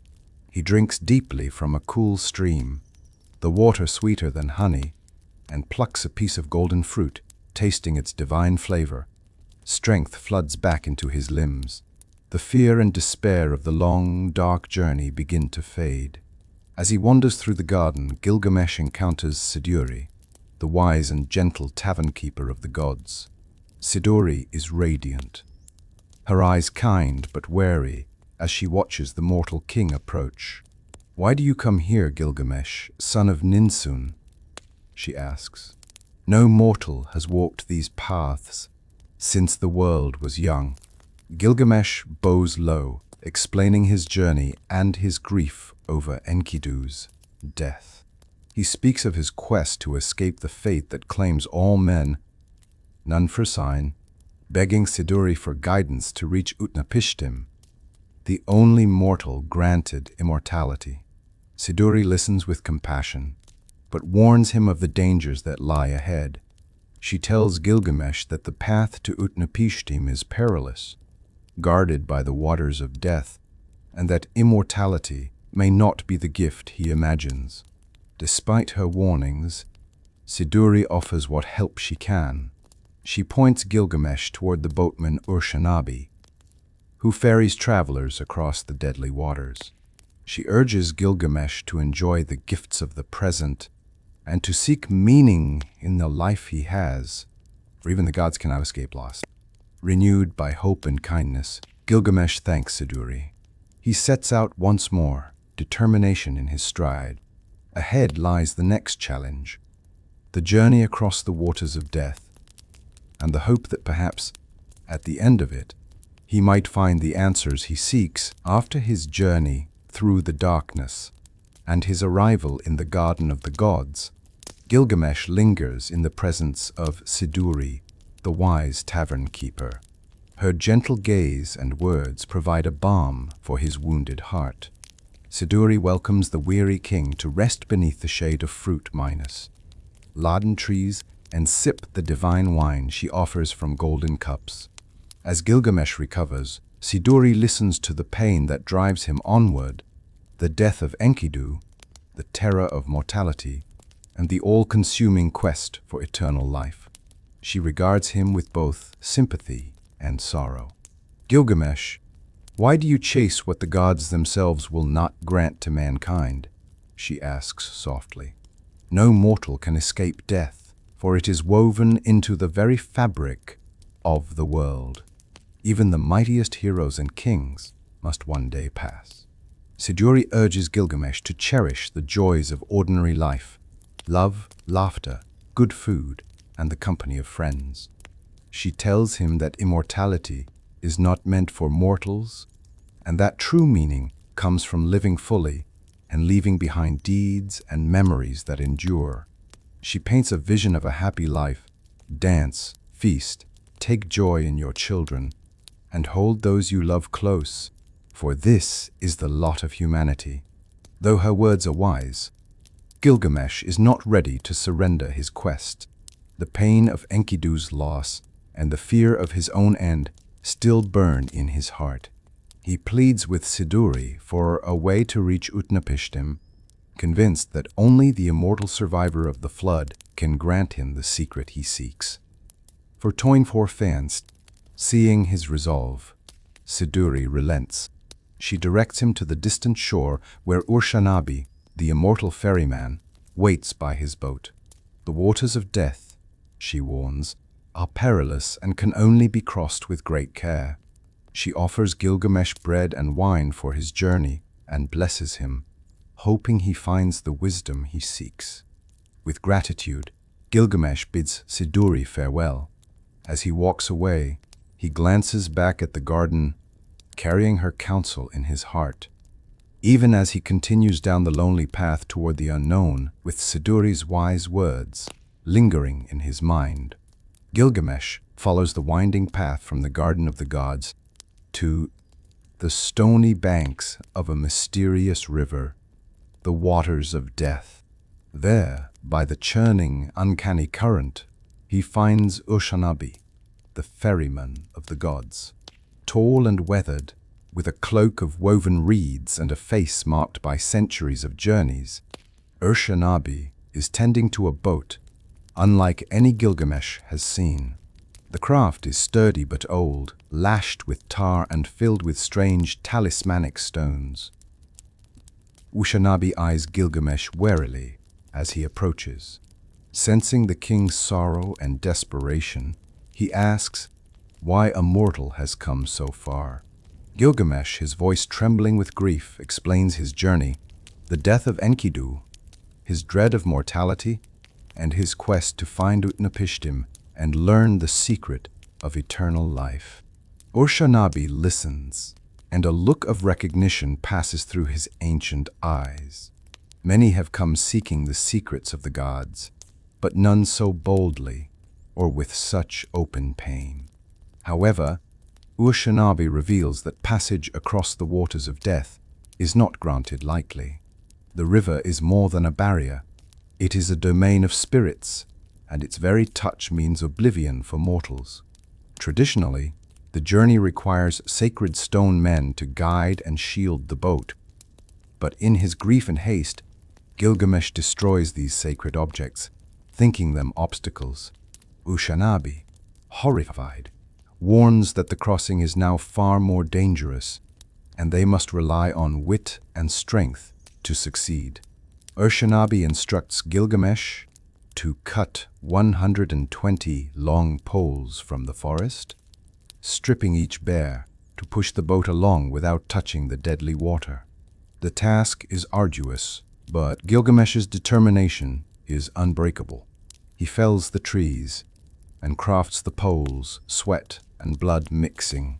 He drinks deeply from a cool stream, the water sweeter than honey, and plucks a piece of golden fruit, tasting its divine flavor. Strength floods back into his limbs. The fear and despair of the long, dark journey begin to fade. As he wanders through the garden, Gilgamesh encounters Siduri, the wise and gentle tavern-keeper of the gods. Siduri is radiant, her eyes kind but wary as she watches the mortal king approach. "Why do you come here, Gilgamesh, son of Ninsun?" she asks. "No mortal has walked these paths since the world was young." Gilgamesh bows low, explaining his journey and his grief over Enkidu's death. He speaks of his quest to escape the fate that claims all men, none for sign, begging Siduri for guidance to reach Utnapishtim, the only mortal granted immortality. Siduri listens with compassion, but warns him of the dangers that lie ahead. She tells Gilgamesh that the path to Utnapishtim is perilous, guarded by the waters of death, and that immortality may not be the gift he imagines. Despite her warnings, Siduri offers what help she can. She points Gilgamesh toward the boatman Urshanabi, who ferries travelers across the deadly waters. She urges Gilgamesh to enjoy the gifts of the present and to seek meaning in the life he has, for even the gods cannot escape loss. Renewed by hope and kindness, Gilgamesh thanks Siduri. He sets out once more, determination in his stride. Ahead lies the next challenge, the journey across the waters of death, and the hope that perhaps, at the end of it, he might find the answers he seeks. After his journey through the darkness and his arrival in the Garden of the Gods, Gilgamesh lingers in the presence of Siduri, the wise tavern keeper. Her gentle gaze and words provide a balm for his wounded heart. Siduri welcomes the weary king to rest beneath the shade of fruit minus laden trees and sip the divine wine she offers from golden cups. As Gilgamesh recovers, Siduri listens to the pain that drives him onward, the death of Enkidu, the terror of mortality, and the all-consuming quest for eternal life. She regards him with both sympathy and sorrow. Gilgamesh, why do you chase what the gods themselves will not grant to mankind? She asks softly. No mortal can escape death, for it is woven into the very fabric of the world. Even the mightiest heroes and kings must one day pass. Siduri urges Gilgamesh to cherish the joys of ordinary life, love, laughter, good food, and the company of friends. She tells him that immortality is not meant for mortals, and that true meaning comes from living fully and leaving behind deeds and memories that endure. She paints a vision of a happy life. Dance, feast, take joy in your children, and hold those you love close, for this is the lot of humanity. Though her words are wise, Gilgamesh is not ready to surrender his quest. The pain of Enkidu's loss and the fear of his own end still burn in his heart. He pleads with Siduri for a way to reach Utnapishtim, convinced that only the immortal survivor of the flood can grant him the secret he seeks. For Toynfor fans, seeing his resolve, Siduri relents. She directs him to the distant shore where Urshanabi, the immortal ferryman, waits by his boat. The waters of death, she warns, are perilous and can only be crossed with great care. She offers Gilgamesh bread and wine for his journey and blesses him, hoping he finds the wisdom he seeks. With gratitude, Gilgamesh bids Siduri farewell. As he walks away, he glances back at the garden, carrying her counsel in his heart. Even as he continues down the lonely path toward the unknown, with Siduri's wise words lingering in his mind, Gilgamesh follows the winding path from the Garden of the Gods to the stony banks of a mysterious river, the waters of death. There, by the churning, uncanny current, he finds Urshanabi, the ferryman of the gods. Tall and weathered, with a cloak of woven reeds and a face marked by centuries of journeys, Urshanabi is tending to a boat unlike any Gilgamesh has seen. The craft is sturdy but old, lashed with tar and filled with strange talismanic stones. Urshanabi eyes Gilgamesh warily as he approaches. Sensing the king's sorrow and desperation, he asks why a mortal has come so far. Gilgamesh, his voice trembling with grief, explains his journey, the death of Enkidu, his dread of mortality, and his quest to find Utnapishtim and learn the secret of eternal life. Urshanabi listens, and a look of recognition passes through his ancient eyes. Many have come seeking the secrets of the gods, but none so boldly or with such open pain. However, Urshanabi reveals that passage across the waters of death is not granted lightly. The river is more than a barrier. It is a domain of spirits, and its very touch means oblivion for mortals. Traditionally, the journey requires sacred stone men to guide and shield the boat. But in his grief and haste, Gilgamesh destroys these sacred objects, thinking them obstacles. Urshanabi, horrified, warns that the crossing is now far more dangerous, and they must rely on wit and strength to succeed. Urshanabi instructs Gilgamesh to cut 120 long poles from the forest, stripping each bare to push the boat along without touching the deadly water. The task is arduous, but Gilgamesh's determination is unbreakable. He fells the trees and crafts the poles, sweat and blood mixing,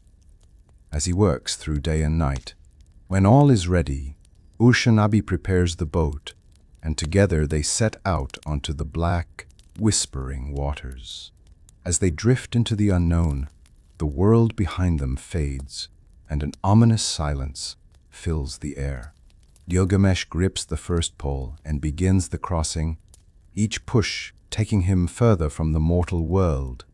as he works through day and night. When all is ready, Urshanabi prepares the boat, and together they set out onto the black, whispering waters. As they drift into the unknown, the world behind them fades, and an ominous silence fills the air. Gilgamesh grips the first pole and begins the crossing, each push taking him further from the mortal world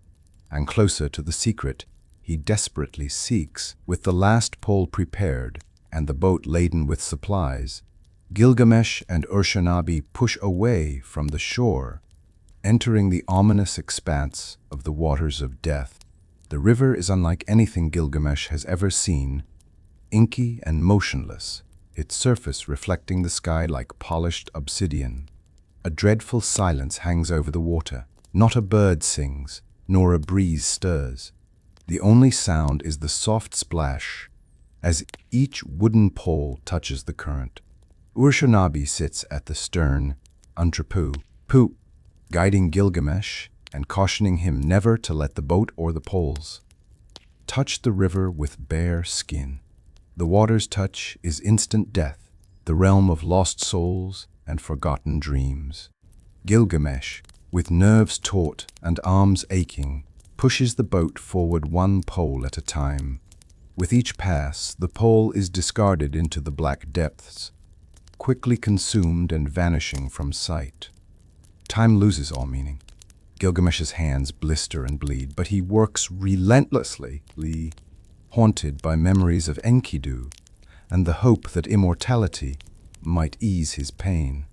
and closer to the secret he desperately seeks. With the last pole prepared and the boat laden with supplies, Gilgamesh and Uruk push away from the shore, entering the ominous expanse of the waters of death. The river is unlike anything Gilgamesh has ever seen, inky and motionless, its surface reflecting the sky like polished obsidian. A dreadful silence hangs over the water. Not a bird sings, nor a breeze stirs. The only sound is the soft splash as each wooden pole touches the current. Uruk sits at the stern, Untrapu, guiding Gilgamesh and cautioning him never to let the boat or the poles touch the river with bare skin. The water's touch is instant death, the realm of lost souls and forgotten dreams. Gilgamesh, with nerves taut and arms aching, pushes the boat forward one pole at a time. With each pass, the pole is discarded into the black depths, quickly consumed and vanishing from sight. Time loses all meaning. Gilgamesh's hands blister and bleed, but he works relentlessly, haunted by memories of Enkidu and the hope that immortality might ease his pain.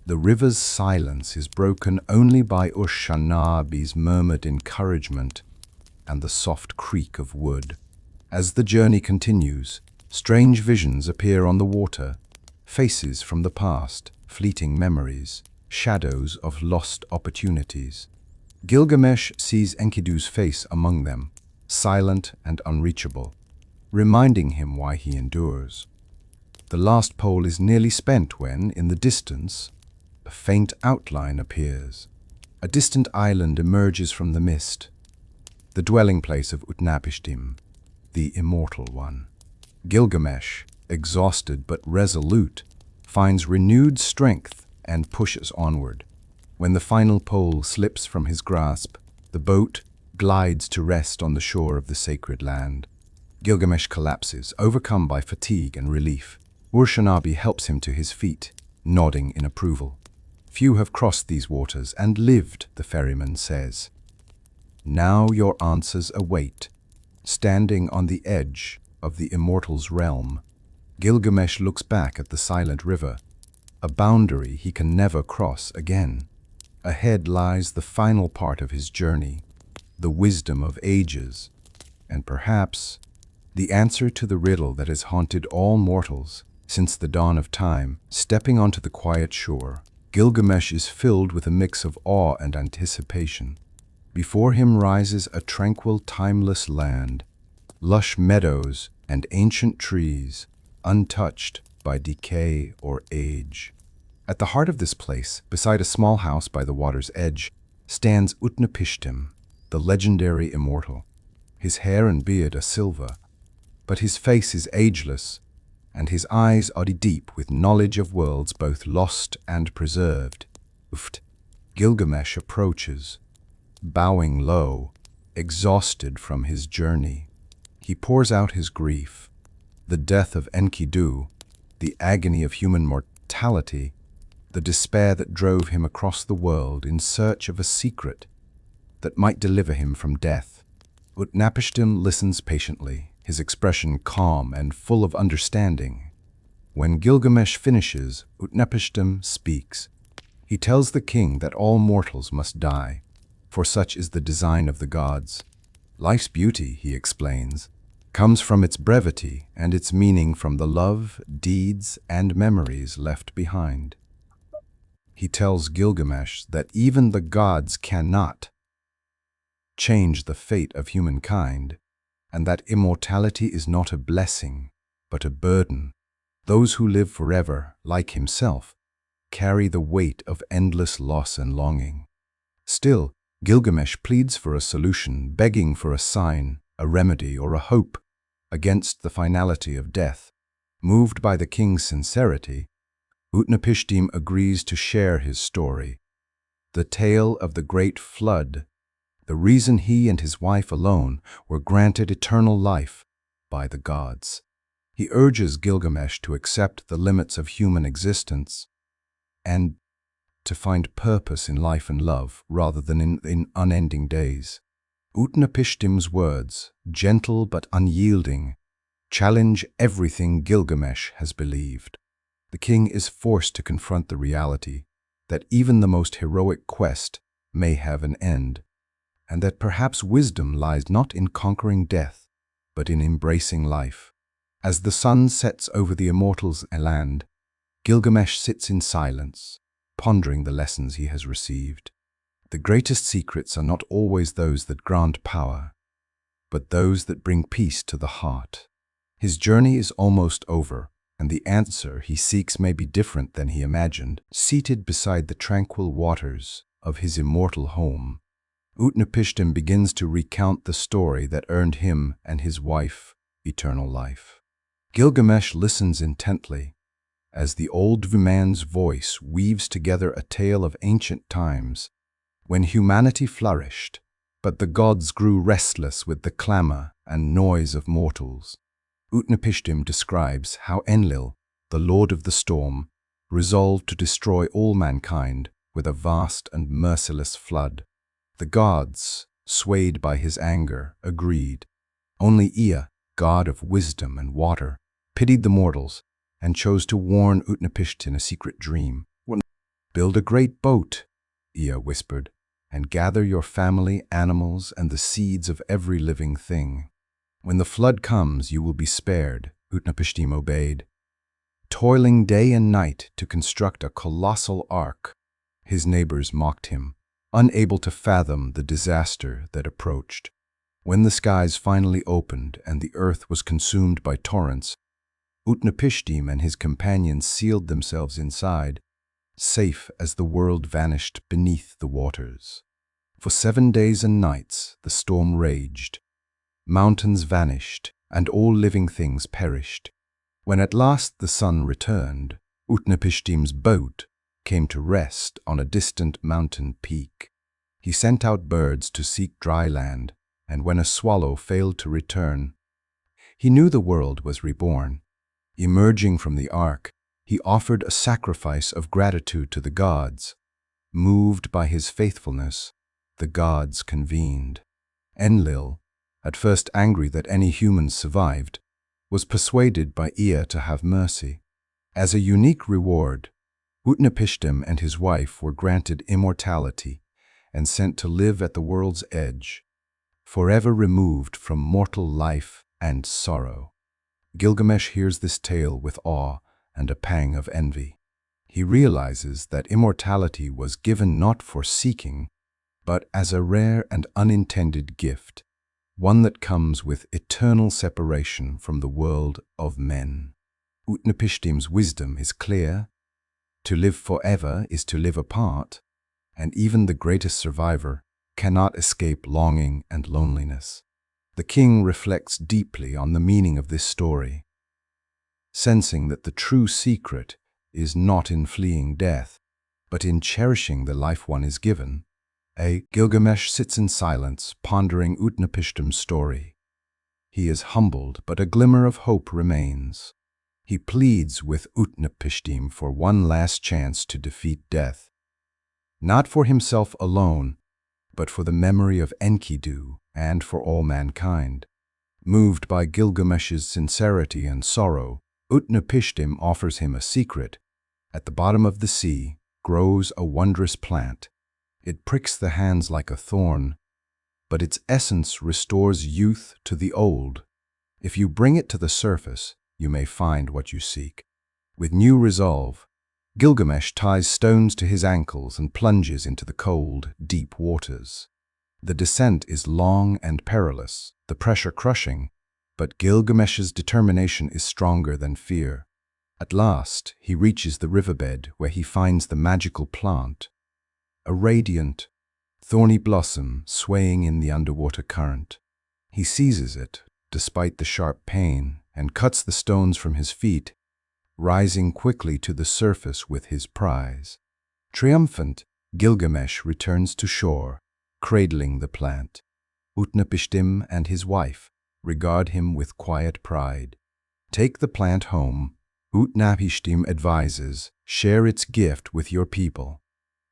The river's silence is broken only by Uruk's murmured encouragement and the soft creak of wood. As the journey continues, strange visions appear on the water, faces from the past, fleeting memories, shadows of lost opportunities. Gilgamesh sees Enkidu's face among them, silent and unreachable, reminding him why he endures. The last pole is nearly spent when, in the distance, a faint outline appears. A distant island emerges from the mist, the dwelling place of Utnapishtim, the immortal one. Gilgamesh, exhausted but resolute, finds renewed strength and pushes onward. When the final pole slips from his grasp, the boat glides to rest on the shore of the sacred land. Gilgamesh collapses, overcome by fatigue and relief. Uruk helps him to his feet, nodding in approval. Few have crossed these waters and lived, the ferryman says. Now your answers await. Standing on the edge of the immortal's realm, Gilgamesh looks back at the silent river, a boundary he can never cross again. Ahead lies the final part of his journey, the wisdom of ages, and perhaps the answer to the riddle that has haunted all mortals since the dawn of time. Stepping onto the quiet shore, Gilgamesh is filled with a mix of awe and anticipation. Before him rises a tranquil, timeless land, lush meadows and ancient trees, untouched by decay or age. At the heart of this place, beside a small house by the water's edge, stands Utnapishtim, the legendary immortal. His hair and beard are silver, but his face is ageless, and his eyes are deep with knowledge of worlds both lost and preserved. Gilgamesh approaches, bowing low, exhausted from his journey. He pours out his grief, the death of Enkidu, the agony of human mortality, the despair that drove him across the world in search of a secret that might deliver him from death. Utnapishtim listens patiently, his expression calm and full of understanding. When Gilgamesh finishes, Utnapishtim speaks. He tells the king that all mortals must die, for such is the design of the gods. Life's beauty, he explains, comes from its brevity and its meaning from the love, deeds, and memories left behind. He tells Gilgamesh that even the gods cannot change the fate of humankind, and that immortality is not a blessing, but a burden. Those who live forever, like himself, carry the weight of endless loss and longing. Still, Gilgamesh pleads for a solution, begging for a sign, a remedy, or a hope against the finality of death. Moved by the king's sincerity, Utnapishtim agrees to share his story, the tale of the great flood, the reason he and his wife alone were granted eternal life by the gods. He urges Gilgamesh to accept the limits of human existence and to find purpose in life and love rather than in unending days. Utnapishtim's words, gentle but unyielding, challenge everything Gilgamesh has believed. The king is forced to confront the reality that even the most heroic quest may have an end, and that perhaps wisdom lies not in conquering death, but in embracing life. As the sun sets over the immortals' land, Gilgamesh sits in silence, pondering the lessons he has received. The greatest secrets are not always those that grant power, but those that bring peace to the heart. His journey is almost over, and the answer he seeks may be different than he imagined. Seated beside the tranquil waters of his immortal home, Utnapishtim begins to recount the story that earned him and his wife eternal life. Gilgamesh listens intently as the old man's voice weaves together a tale of ancient times when humanity flourished, but the gods grew restless with the clamor and noise of mortals. Utnapishtim describes how Enlil, the lord of the storm, resolved to destroy all mankind with a vast and merciless flood. The gods, swayed by his anger, agreed. Only Ea, god of wisdom and water, pitied the mortals and chose to warn Utnapishtim in a secret dream. "Build a great boat," Ea whispered, "and gather your family, animals, and the seeds of every living thing. When the flood comes, you will be spared." Utnapishtim obeyed, toiling day and night to construct a colossal ark. His neighbors mocked him, unable to fathom the disaster that approached. When the skies finally opened and the earth was consumed by torrents, Utnapishtim and his companions sealed themselves inside, safe as the world vanished beneath the waters. For 7 days and nights the storm raged. Mountains vanished, and all living things perished. When at last the sun returned, Utnapishtim's boat came to rest on a distant mountain peak. He sent out birds to seek dry land, and when a swallow failed to return, he knew the world was reborn. Emerging from the ark, he offered a sacrifice of gratitude to the gods. Moved by his faithfulness, the gods convened. Enlil, at first angry that any humans survived, was persuaded by Ea to have mercy. As a unique reward, Utnapishtim and his wife were granted immortality and sent to live at the world's edge, forever removed from mortal life and sorrow. Gilgamesh hears this tale with awe and a pang of envy. He realizes that immortality was given not for seeking, but as a rare and unintended gift, one that comes with eternal separation from the world of men. Utnapishtim's wisdom is clear. To live forever is to live apart, and even the greatest survivor cannot escape longing and loneliness. The king reflects deeply on the meaning of this story, sensing that the true secret is not in fleeing death, but in cherishing the life one is given. Gilgamesh sits in silence, pondering Utnapishtim's story. He is humbled, but a glimmer of hope remains. He pleads with Utnapishtim for one last chance to defeat death, not for himself alone, but for the memory of Enkidu and for all mankind. Moved by Gilgamesh's sincerity and sorrow, Utnapishtim offers him a secret. At the bottom of the sea grows a wondrous plant. It pricks the hands like a thorn, but its essence restores youth to the old. If you bring it to the surface, you may find what you seek. With new resolve, Gilgamesh ties stones to his ankles and plunges into the cold, deep waters. The descent is long and perilous, the pressure crushing, but Gilgamesh's determination is stronger than fear. At last, he reaches the riverbed where he finds the magical plant, a radiant, thorny blossom swaying in the underwater current. He seizes it, despite the sharp pain, and cuts the stones from his feet. rising quickly to the surface with his prize. Triumphant, Gilgamesh returns to shore, cradling the plant. Utnapishtim and his wife regard him with quiet pride. Take the plant home, Utnapishtim advises, share its gift with your people.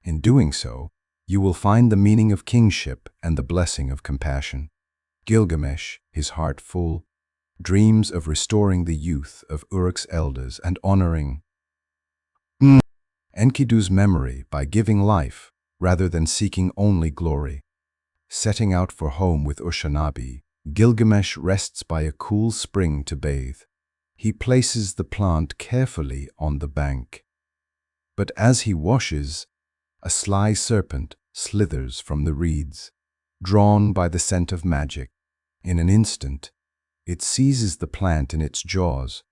In doing so, you will find the meaning of kingship and the blessing of compassion. Gilgamesh, his heart full, dreams of restoring the youth of Uruk's elders and honoring Enkidu's memory by giving life rather than seeking only glory. Setting out for home with Urshanabi, Gilgamesh rests by a cool spring to bathe. He places the plant carefully on the bank. But as he washes, a sly serpent slithers from the reeds, drawn by the scent of magic. In an instant, it seizes the plant in its jaws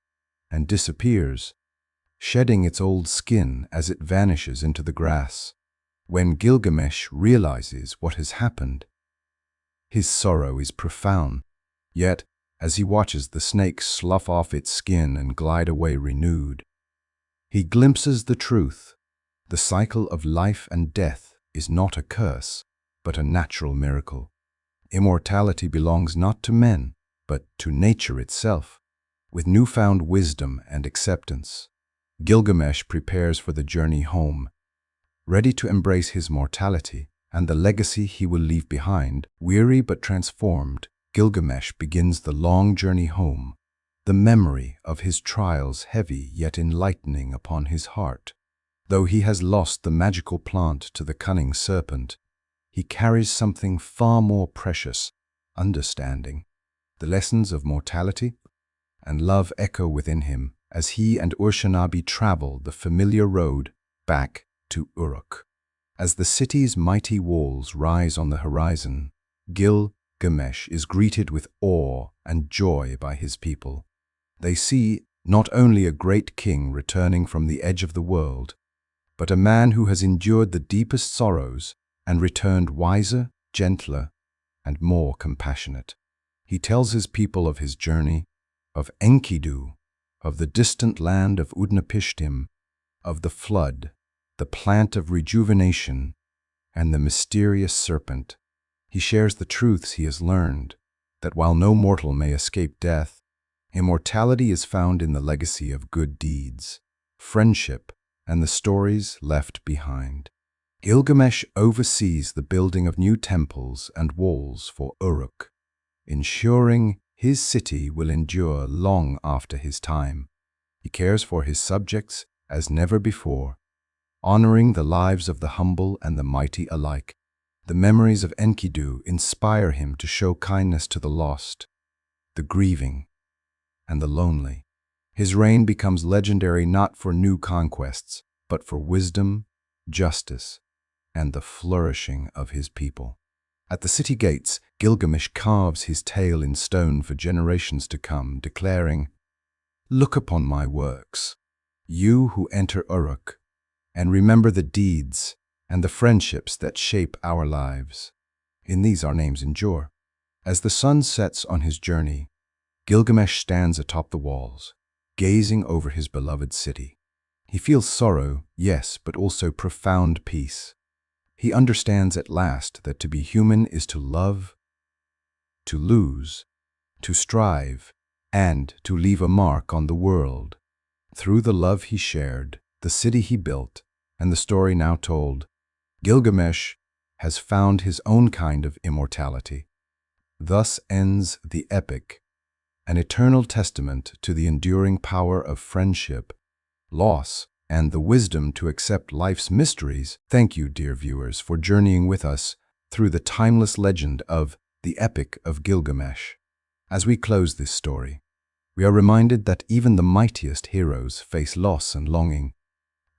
and disappears, shedding its old skin as it vanishes into the grass. When Gilgamesh realizes what has happened, his sorrow is profound. Yet, as he watches the snake slough off its skin and glide away renewed, he glimpses the truth. The cycle of life and death is not a curse, but a natural miracle. Immortality belongs not to men, but to nature itself. With newfound wisdom and acceptance, Gilgamesh prepares for the journey home, ready to embrace his mortality and the legacy he will leave behind. Weary but transformed, Gilgamesh begins the long journey home, the memory of his trials heavy yet enlightening upon his heart. Though he has lost the magical plant to the cunning serpent, he carries something far more precious, understanding. The lessons of mortality and love echo within him as he and Urshanabi travel the familiar road back to Uruk. As the city's mighty walls rise on the horizon, Gilgamesh is greeted with awe and joy by his people. They see not only a great king returning from the edge of the world, but a man who has endured the deepest sorrows and returned wiser, gentler, and more compassionate. He tells his people of his journey, of Enkidu, of the distant land of Utnapishtim, of the flood, the plant of rejuvenation, and the mysterious serpent. He shares the truths he has learned, that while no mortal may escape death, immortality is found in the legacy of good deeds, friendship, and the stories left behind. Gilgamesh oversees the building of new temples and walls for Uruk, ensuring his city will endure long after his time. He cares for his subjects as never before, honoring the lives of the humble and the mighty alike. The memories of Enkidu inspire him to show kindness to the lost, the grieving, and the lonely. His reign becomes legendary not for new conquests, but for wisdom, justice, and the flourishing of his people. At the city gates, Gilgamesh carves his tale in stone for generations to come, declaring, "Look upon my works, you who enter Uruk, and remember the deeds and the friendships that shape our lives. In these our names endure." As the sun sets on his journey, Gilgamesh stands atop the walls, gazing over his beloved city. He feels sorrow, yes, but also profound peace. He understands at last that to be human is to love, to lose, to strive, and to leave a mark on the world. Through the love he shared, the city he built, and the story now told, Gilgamesh has found his own kind of immortality. Thus ends the epic, an eternal testament to the enduring power of friendship, loss, and the wisdom to accept life's mysteries. Thank you, dear viewers, for journeying with us through the timeless legend of the Epic of Gilgamesh. As we close this story, we are reminded that even the mightiest heroes face loss and longing,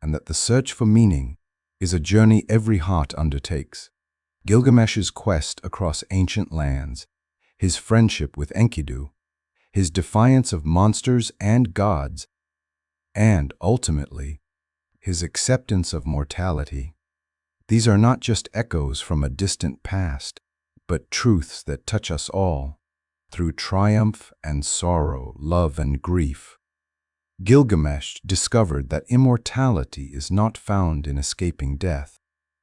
and that the search for meaning is a journey every heart undertakes. Gilgamesh's quest across ancient lands, his friendship with Enkidu, his defiance of monsters and gods, and, ultimately, his acceptance of mortality. These are not just echoes from a distant past, but truths that touch us all, through triumph and sorrow, love and grief. Gilgamesh discovered that immortality is not found in escaping death,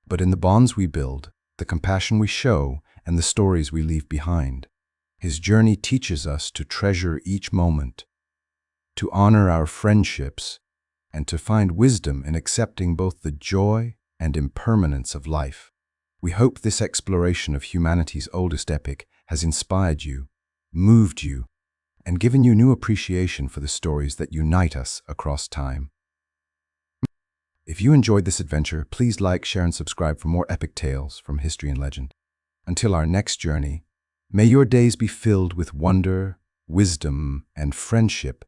but in the bonds we build, the compassion we show, and the stories we leave behind. His journey teaches us to treasure each moment, to honor our friendships, and to find wisdom in accepting both the joy and impermanence of life. We hope this exploration of humanity's oldest epic has inspired you, moved you, and given you new appreciation for the stories that unite us across time. If you enjoyed this adventure, please like, share, and subscribe for more epic tales from history and legend. Until our next journey, may your days be filled with wonder, wisdom, and friendship